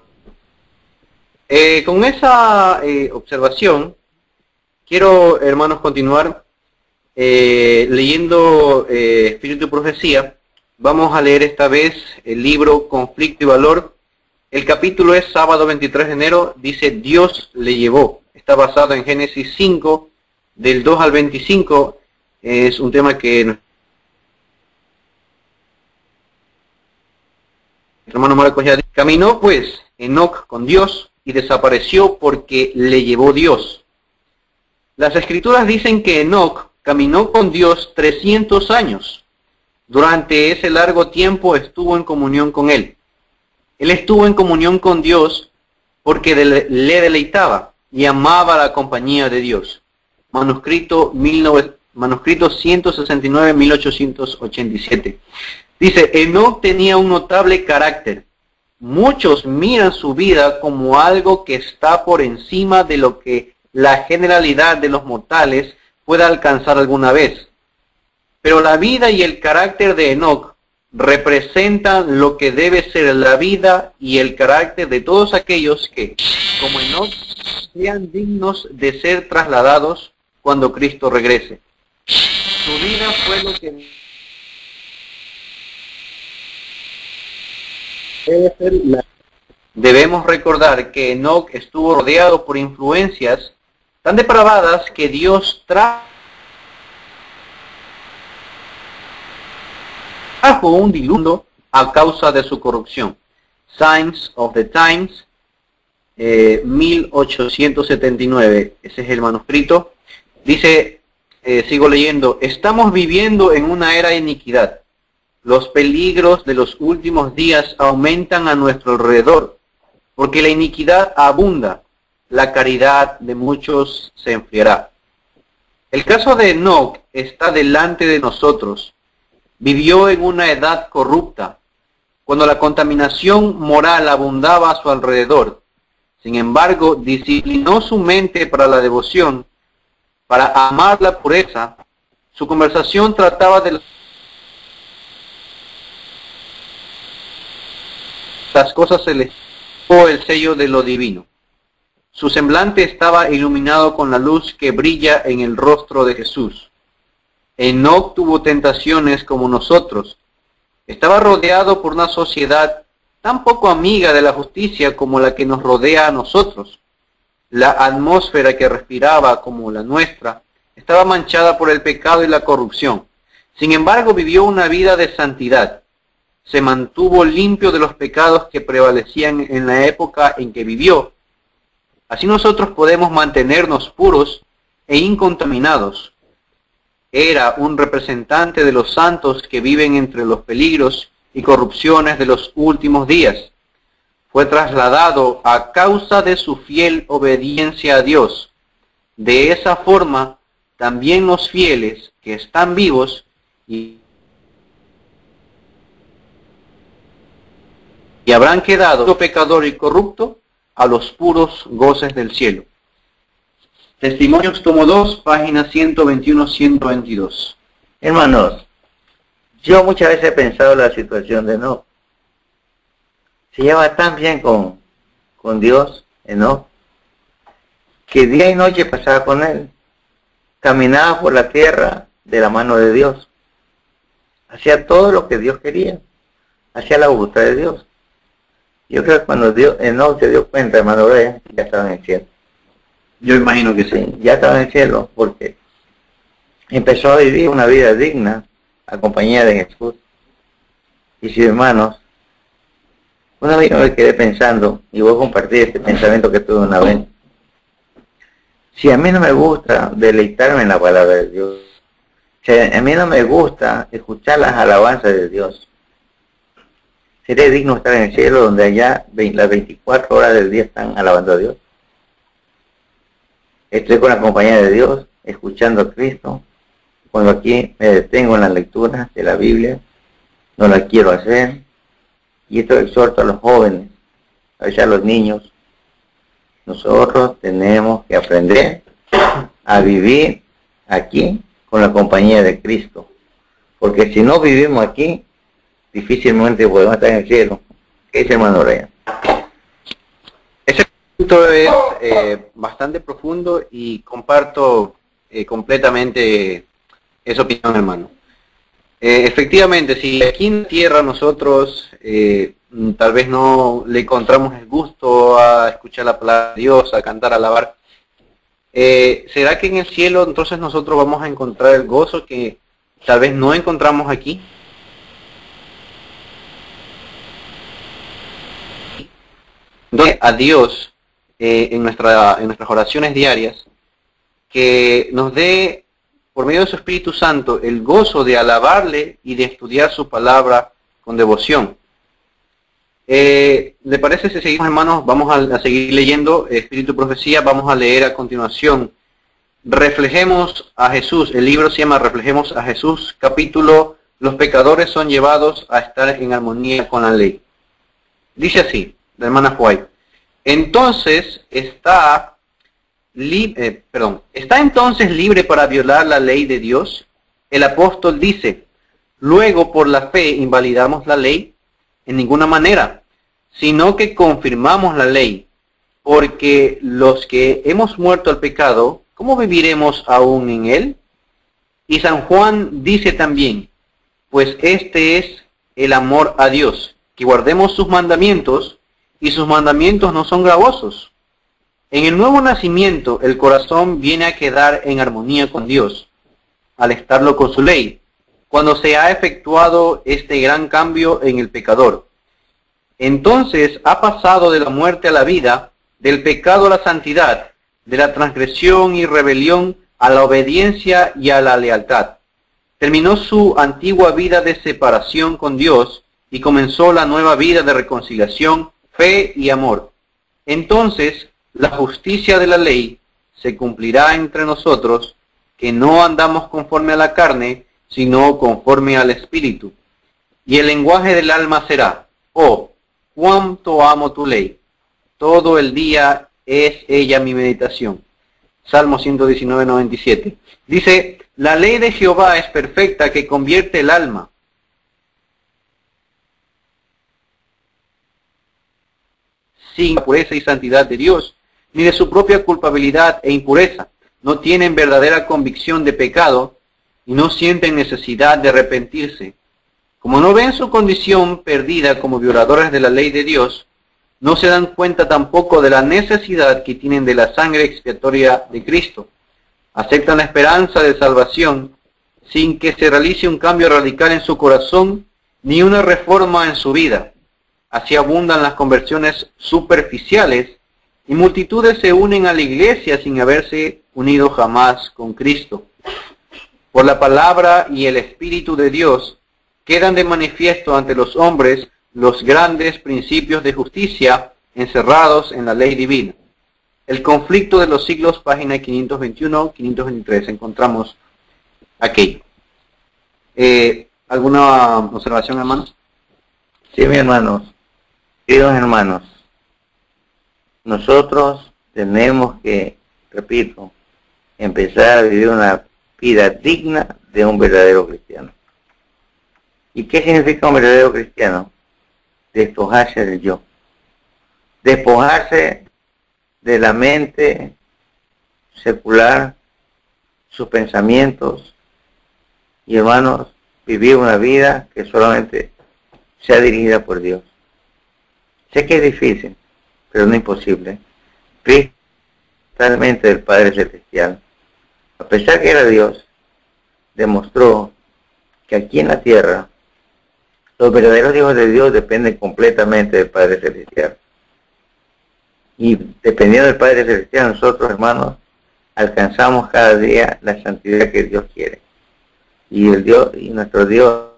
Con esa observación, quiero, hermanos, continuar leyendo Espíritu y Profecía. Vamos a leer esta vez el libro Conflicto y Valor. El capítulo es sábado 23 de enero, dice Dios le llevó. Está basado en Génesis 5, del 2 al 25, es un tema que nuestro hermano Marcos ya dijo. Caminó pues Enoc con Dios y desapareció porque le llevó Dios. Las escrituras dicen que Enoc caminó con Dios 300 años. Durante ese largo tiempo estuvo en comunión con Él. Él estuvo en comunión con Dios porque le deleitaba y amaba la compañía de Dios. Manuscrito 169, 1887. Dice, Enoc tenía un notable carácter. Muchos miran su vida como algo que está por encima de lo que la generalidad de los mortales pueda alcanzar alguna vez. Pero la vida y el carácter de Enoc representan lo que debe ser la vida y el carácter de todos aquellos que, como Enoc, sean dignos de ser trasladados cuando Cristo regrese. Su vida fue lo que debe ser la... Debemos recordar que Enoc estuvo rodeado por influencias tan depravadas que Dios trajo un diluvio a causa de su corrupción. Signs of the Times, 1879, ese es el manuscrito. Dice, sigo leyendo, estamos viviendo en una era de iniquidad. Los peligros de los últimos días aumentan a nuestro alrededor, porque la iniquidad abunda, la caridad de muchos se enfriará. El caso de Enoc está delante de nosotros. Vivió en una edad corrupta, cuando la contaminación moral abundaba a su alrededor. Sin embargo, disciplinó su mente para la devoción, para amar la pureza. Su conversación trataba de las cosas celestiales o el sello de lo divino. Su semblante estaba iluminado con la luz que brilla en el rostro de Jesús. Enoc tuvo tentaciones como nosotros. Estaba rodeado por una sociedad tan poco amiga de la justicia como la que nos rodea a nosotros. La atmósfera que respiraba, como la nuestra, estaba manchada por el pecado y la corrupción. Sin embargo, vivió una vida de santidad. Se mantuvo limpio de los pecados que prevalecían en la época en que vivió. Así nosotros podemos mantenernos puros e incontaminados. Era un representante de los santos que viven entre los peligros y corrupciones de los últimos días. Fue trasladado a causa de su fiel obediencia a Dios. De esa forma, también los fieles que están vivos y habrán quedado pecador y corrupto a los puros goces del cielo. Testimonios, tomo 2, páginas 121-122. Hermanos, yo muchas veces he pensado en la situación de Enoc. Se lleva tan bien con Dios, Enoc, que día y noche pasaba con él. Caminaba por la tierra de la mano de Dios. Hacía todo lo que Dios quería. Hacía la voluntad de Dios. Yo creo que cuando Enoc se dio cuenta, hermano, ya estaba en el cielo. Yo imagino que sí. Ya estaba en el cielo, porque empezó a vivir una vida digna, a compañía de Jesús. Y sí, hermanos, una vez me quedé pensando, y voy a compartir este pensamiento que tuve una vez. Si a mí no me gusta deleitarme en la palabra de Dios, si a mí no me gusta escuchar las alabanzas de Dios, ¿sería digno estar en el cielo donde allá las 24 horas del día están alabando a Dios? Estoy con la compañía de Dios, escuchando a Cristo. Cuando aquí me detengo en la lectura de la Biblia, no la quiero hacer. Y esto exhorto a los jóvenes, a veces a los niños. Nosotros tenemos que aprender a vivir aquí con la compañía de Cristo. Porque si no vivimos aquí, difícilmente podemos estar en el cielo. ¿Qué dice hermano Reyes? Ese punto es bastante profundo y comparto completamente esa opinión, hermano. Efectivamente, si aquí en la tierra nosotros tal vez no le encontramos el gusto a escuchar la palabra de Dios, a cantar, a alabar, ¿será que en el cielo entonces nosotros vamos a encontrar el gozo que tal vez no encontramos aquí? Entonces, a Dios en nuestras oraciones diarias, que nos dé por medio de su Espíritu Santo el gozo de alabarle y de estudiar su palabra con devoción. ¿Le parece si seguimos, hermanos? Vamos a seguir leyendo Espíritu y Profecía. Vamos a leer a continuación Reflejemos a Jesús. El libro se llama Reflejemos a Jesús, capítulo Los pecadores son llevados a estar en armonía con la ley. Dice así, la hermana White: entonces ¿está entonces libre para violar la ley de Dios? El apóstol dice: luego por la fe invalidamos la ley. En ninguna manera, sino que confirmamos la ley, porque los que hemos muerto al pecado, ¿cómo viviremos aún en él? Y San Juan dice también: pues este es el amor a Dios, que guardemos sus mandamientos, y sus mandamientos no son gravosos. En el nuevo nacimiento, el corazón viene a quedar en armonía con Dios, al estarlo con su ley, cuando se ha efectuado este gran cambio en el pecador. Entonces ha pasado de la muerte a la vida, del pecado a la santidad, de la transgresión y rebelión a la obediencia y a la lealtad. Terminó su antigua vida de separación con Dios y comenzó la nueva vida de reconciliación, fe y amor. Entonces la justicia de la ley se cumplirá entre nosotros, que no andamos conforme a la carne, sino conforme al Espíritu. Y el lenguaje del alma será: oh, cuánto amo tu ley, todo el día es ella mi meditación. Salmo 119, 97. Dice: la ley de Jehová es perfecta, que convierte el alma. sin la pureza y santidad de Dios, ni de su propia culpabilidad e impureza. No tienen verdadera convicción de pecado y no sienten necesidad de arrepentirse. Como no ven su condición perdida como violadores de la ley de Dios, no se dan cuenta tampoco de la necesidad que tienen de la sangre expiatoria de Cristo. Aceptan la esperanza de salvación sin que se realice un cambio radical en su corazón ni una reforma en su vida. Así abundan las conversiones superficiales y multitudes se unen a la iglesia sin haberse unido jamás con Cristo. Por la palabra y el Espíritu de Dios quedan de manifiesto ante los hombres los grandes principios de justicia encerrados en la ley divina. El conflicto de los siglos, página 521-523, encontramos aquí. ¿Alguna observación, hermanos? Sí, mis hermanos, queridos hermanos, nosotros tenemos que, repito, empezar a vivir una vida digna de un verdadero cristiano. ¿Y qué significa un verdadero cristiano? Despojarse del yo. Despojarse de la mente secular, sus pensamientos, y hermanos, vivir una vida que solamente sea dirigida por Dios. Sé que es difícil, pero no imposible. Cristo, totalmente del Padre Celestial, a pesar que era Dios, demostró que aquí en la tierra los verdaderos hijos de Dios dependen completamente del Padre Celestial. Y dependiendo del Padre Celestial, nosotros, hermanos, alcanzamos cada día la santidad que Dios quiere. Y el Dios, y nuestro Dios,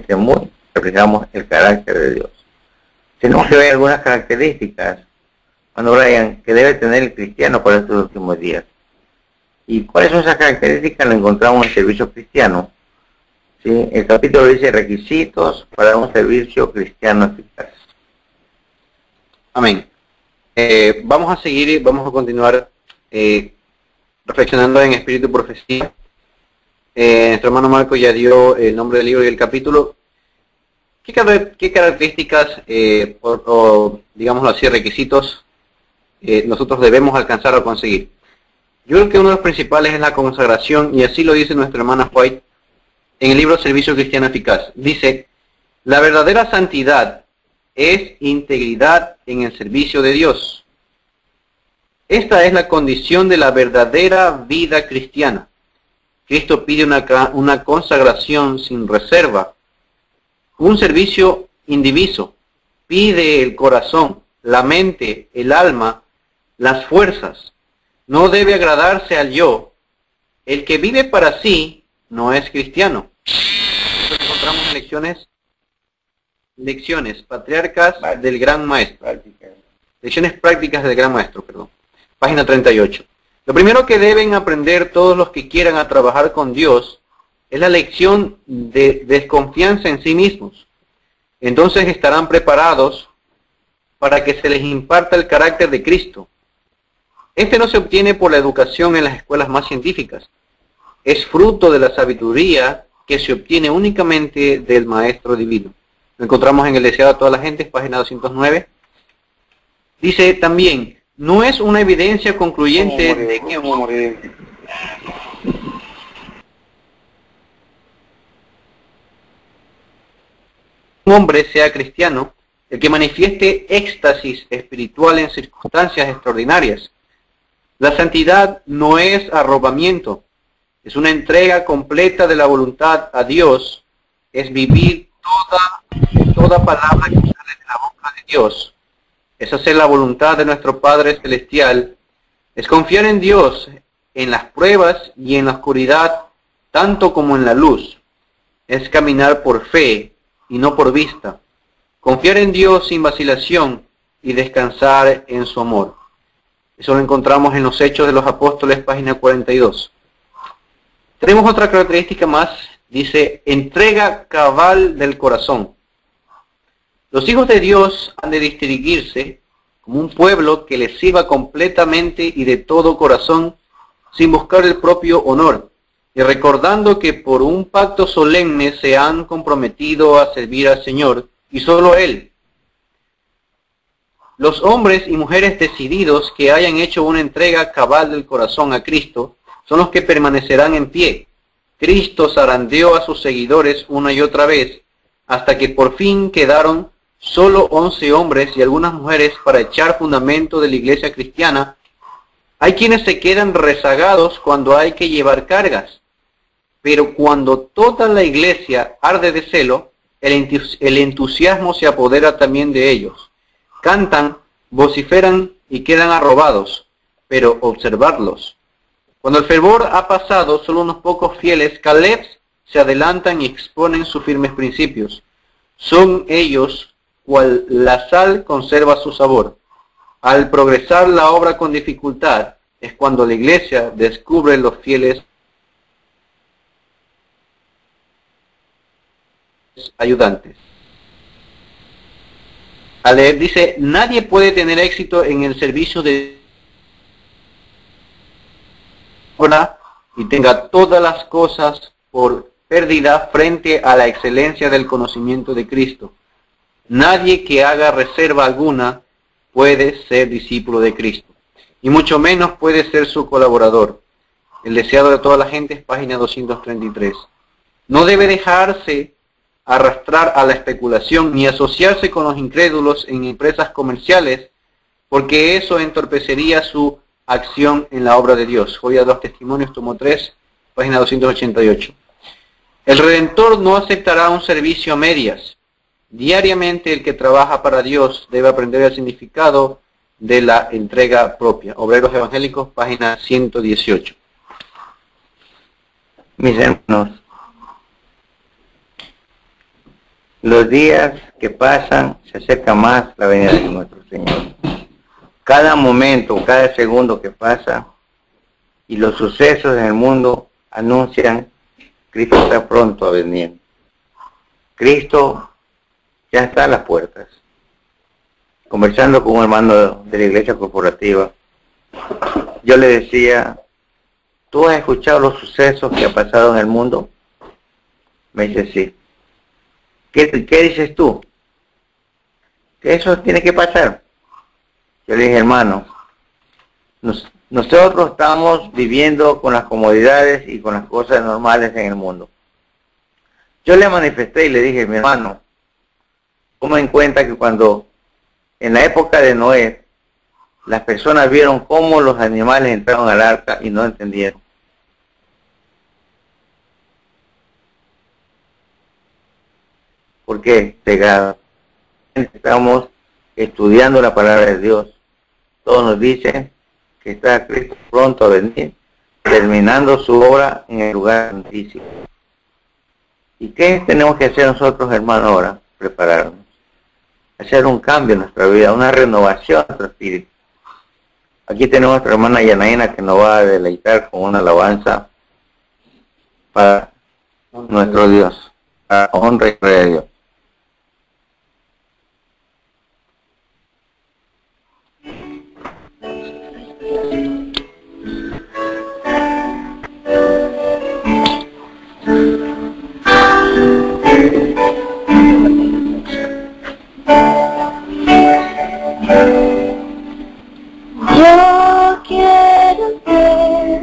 que muy reflejamos el carácter de Dios. Tenemos que ver algunas características, cuando Brian, que debe tener el cristiano para estos últimos días. ¿Y cuáles son esas características? Lo encontramos en el servicio cristiano. ¿Sí? El capítulo dice requisitos para un servicio cristiano eficaz. Amén. Vamos a seguir y vamos a continuar reflexionando en espíritu y profecía. Nuestro hermano Marco ya dio el nombre del libro y el capítulo. ¿Qué características o digámoslo así, requisitos nosotros debemos alcanzar o conseguir? Yo creo que uno de los principales es la consagración, y así lo dice nuestra hermana White en el libro Servicio Cristiano Eficaz. Dice, la verdadera santidad es integridad en el servicio de Dios. Esta es la condición de la verdadera vida cristiana. Cristo pide una consagración sin reserva, un servicio indiviso. Pide el corazón, la mente, el alma, las fuerzas. No debe agradarse al yo. El que vive para sí no es cristiano. Esto lo encontramos en lecciones patriarcas del Gran Maestro. Lecciones prácticas del Gran Maestro, perdón. Página 38. Lo primero que deben aprender todos los que quieran a trabajar con Dios es la lección de desconfianza en sí mismos. Entonces estarán preparados para que se les imparta el carácter de Cristo. Este no se obtiene por la educación en las escuelas más científicas. Es fruto de la sabiduría que se obtiene únicamente del Maestro Divino. Lo encontramos en el Deseado a todas las gentes, página 209. Dice también, no es una evidencia concluyente de que un hombre sea cristiano el que manifieste éxtasis espiritual en circunstancias extraordinarias. La santidad no es arrobamiento, es una entrega completa de la voluntad a Dios, es vivir toda palabra que sale de la boca de Dios, es hacer la voluntad de nuestro Padre Celestial, es confiar en Dios en las pruebas y en la oscuridad, tanto como en la luz, es caminar por fe y no por vista, confiar en Dios sin vacilación y descansar en su amor. Eso lo encontramos en los Hechos de los Apóstoles, página 42. Tenemos otra característica más, dice, entrega cabal del corazón. Los hijos de Dios han de distinguirse como un pueblo que les sirva completamente y de todo corazón, sin buscar el propio honor, y recordando que por un pacto solemne se han comprometido a servir al Señor, y solo Él. Los hombres y mujeres decididos que hayan hecho una entrega cabal del corazón a Cristo son los que permanecerán en pie. Cristo zarandeó a sus seguidores una y otra vez, hasta que por fin quedaron solo 11 hombres y algunas mujeres para echar fundamento de la iglesia cristiana. Hay quienes se quedan rezagados cuando hay que llevar cargas, pero cuando toda la iglesia arde de celo, el entusiasmo se apodera también de ellos. Cantan, vociferan y quedan arrobados, pero observarlos. Cuando el fervor ha pasado, solo unos pocos fieles Caleb se adelantan y exponen sus firmes principios. Son ellos cual la sal conserva su sabor. Al progresar la obra con dificultad, es cuando la iglesia descubre los fieles ayudantes. Al leer dice, nadie puede tener éxito en el servicio de obra y tenga todas las cosas por pérdida frente a la excelencia del conocimiento de Cristo. Nadie que haga reserva alguna puede ser discípulo de Cristo, y mucho menos puede ser su colaborador. El deseado de toda la gente es página 233. No debe dejarse arrastrar a la especulación ni asociarse con los incrédulos en empresas comerciales, porque eso entorpecería su acción en la obra de Dios. Joya de los Testimonios, tomo 3, página 288. El Redentor no aceptará un servicio a medias. Diariamente el que trabaja para Dios debe aprender el significado de la entrega propia. Obreros Evangélicos, página 118. Mis hermanos, los días que pasan se acerca más la venida de nuestro Señor. Cada momento, cada segundo que pasa y los sucesos en el mundo anuncian Cristo está pronto a venir. Cristo ya está a las puertas. Conversando con un hermano de la iglesia corporativa, yo le decía, ¿tú has escuchado los sucesos que ha pasado en el mundo? Me dice, sí. ¿Qué dices tú? Que eso tiene que pasar. Yo le dije, hermano, nosotros estamos viviendo con las comodidades y con las cosas normales en el mundo. Yo le manifesté y le dije, mi hermano, toma en cuenta que cuando en la época de Noé, las personas vieron cómo los animales entraron al arca y no entendieron. ¿Por qué? Cegados. Estamos estudiando la palabra de Dios. Todos nos dicen que está Cristo pronto a venir, terminando su obra en el lugar santísimo. ¿Y qué tenemos que hacer nosotros, hermanos, ahora? Prepararnos. Hacer un cambio en nuestra vida, una renovación en nuestro espíritu. Aquí tenemos a nuestra hermana Yanaina que nos va a deleitar con una alabanza para nuestro Dios, para honra y gloria de Dios. Yo quiero ser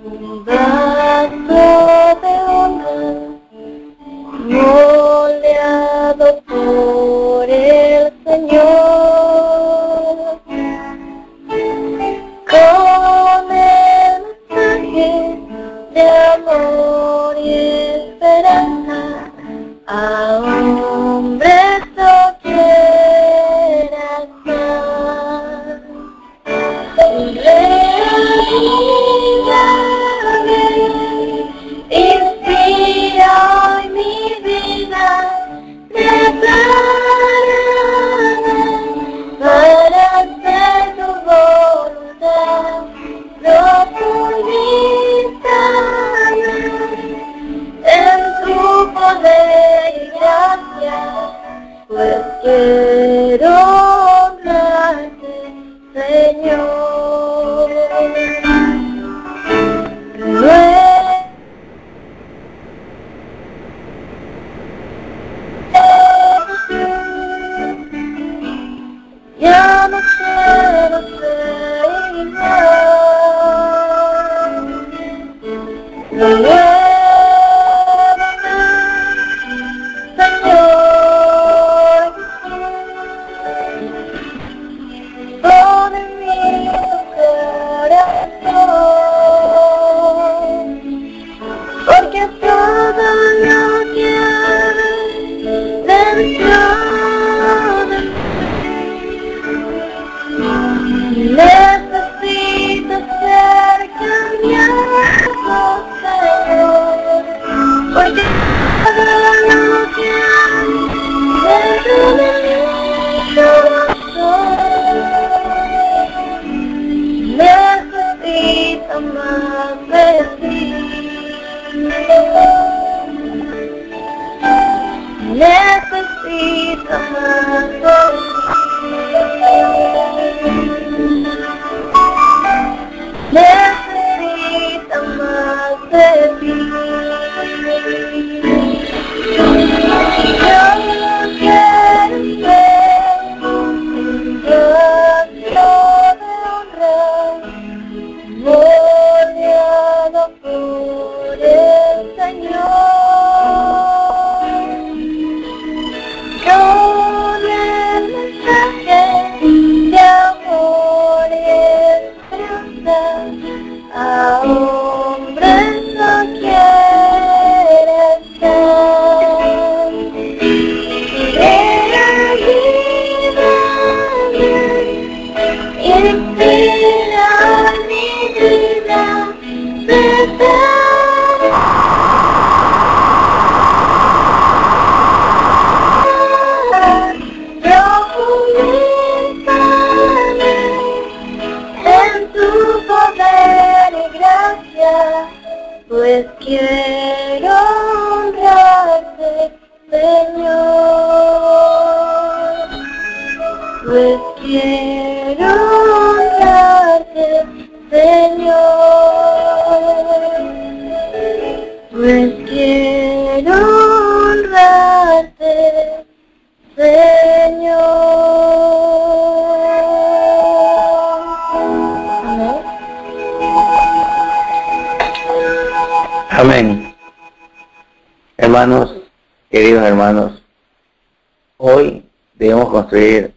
un vaso de honra, moldeado por el Señor, con el mensaje de amor y esperanza a hombres doquieras más. Inspira hoy mi vida, preparada para hacer tu voluntad, profundizada en tu poder y gracia, pues quiero honrarte, Señor. Ya no quiero ser igual. Renuévame, Señor, pon en mí tu corazón, porque todo lo que hay dentro de mí necesito ser cambiado, Señor, porque todo lo que hay dentro de mi corazón necesito más de ti. Necesito más de ti. Necesito más de ti. Yo quiero ser un rostro de honra, moldeado por el Señor, con el mensaje de amor y esperanza a hombres no quieren ser. Inspira mi vida desde profundízame en tu poder y gracia, pues quiero honrarte, Señor, pues quiero honrarte, Señor, pues quiero honrarte, Señor. Amén. Hermanos, queridos hermanos, hoy debemos construir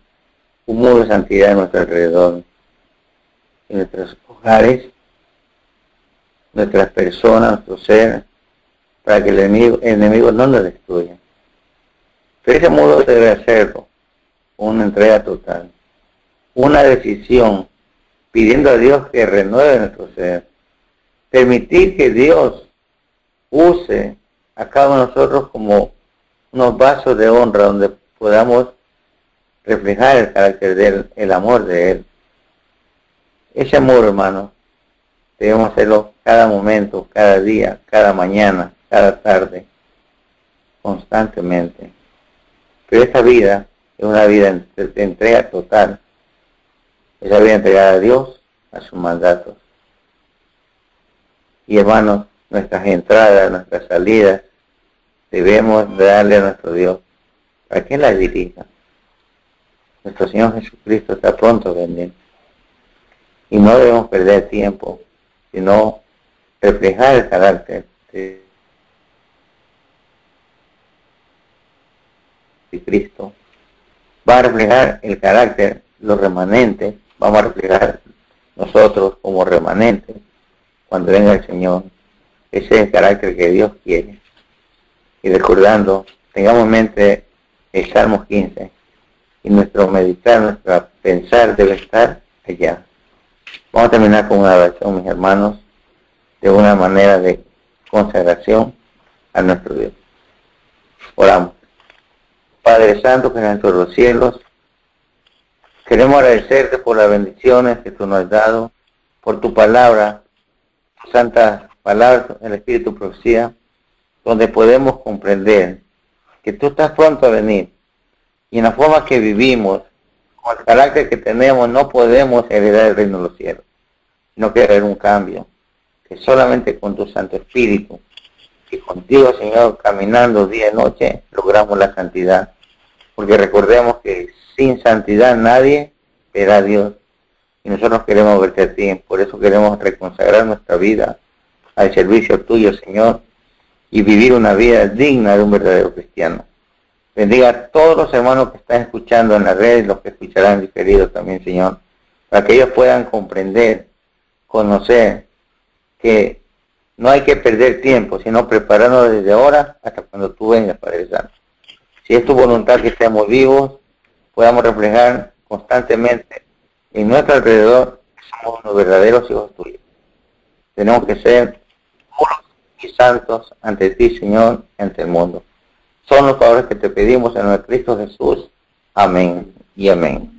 un muro de santidad en nuestro alrededor, en nuestros hogares, nuestras personas, nuestro ser, para que el enemigo no nos destruya. Pero ese muro debe hacerlo, una entrega total, una decisión, pidiendo a Dios que renueve nuestro ser, permitir que Dios use a cada uno de nosotros como unos vasos de honra donde podamos reflejar el carácter de Él, el amor de Él. Ese amor, hermano, debemos hacerlo cada momento, cada día, cada mañana, cada tarde, constantemente. Pero esta vida es una vida de entrega total. Esa vida entregada a Dios, a sus mandatos. Y hermanos, nuestras entradas, nuestras salidas, debemos darle a nuestro Dios para que Él las dirija. Nuestro Señor Jesucristo está pronto a venir. Y no debemos perder tiempo, sino reflejar el carácter de Cristo. Va a reflejar el carácter, los remanentes, vamos a reflejar nosotros como remanentes cuando venga el Señor. Ese es el carácter que Dios quiere. Y recordando, tengamos en mente el Salmo 15, y nuestro meditar, nuestro pensar debe estar allá. Vamos a terminar con una oración, mis hermanos, de una manera de consagración a nuestro Dios. Oramos. Padre Santo que estás en todos los cielos, queremos agradecerte por las bendiciones que tú nos has dado, por tu palabra, tu santa palabra, el Espíritu Profecía, donde podemos comprender que tú estás pronto a venir y en la forma que vivimos, con el carácter que tenemos, no podemos heredar el reino de los cielos, sino que haber un cambio, que solamente con tu Santo Espíritu y contigo, Señor, caminando día y noche, logramos la santidad. porque recordemos que sin santidad nadie verá a Dios, y nosotros queremos verte a ti. Por eso queremos reconsagrar nuestra vida al servicio tuyo, Señor, y vivir una vida digna de un verdadero cristiano. Bendiga a todos los hermanos que están escuchando en la red, los que escucharán diferidos también, Señor, para que ellos puedan comprender, conocer, que no hay que perder tiempo, sino prepararnos desde ahora hasta cuando tú vengas, Padre Santo. Si es tu voluntad que estemos vivos, podamos reflejar constantemente en nuestro alrededor que somos unos verdaderos hijos tuyos. Tenemos que ser puros y santos ante ti, Señor, y ante el mundo. Son los favores que te pedimos en nuestro Cristo Jesús. Amén y amén.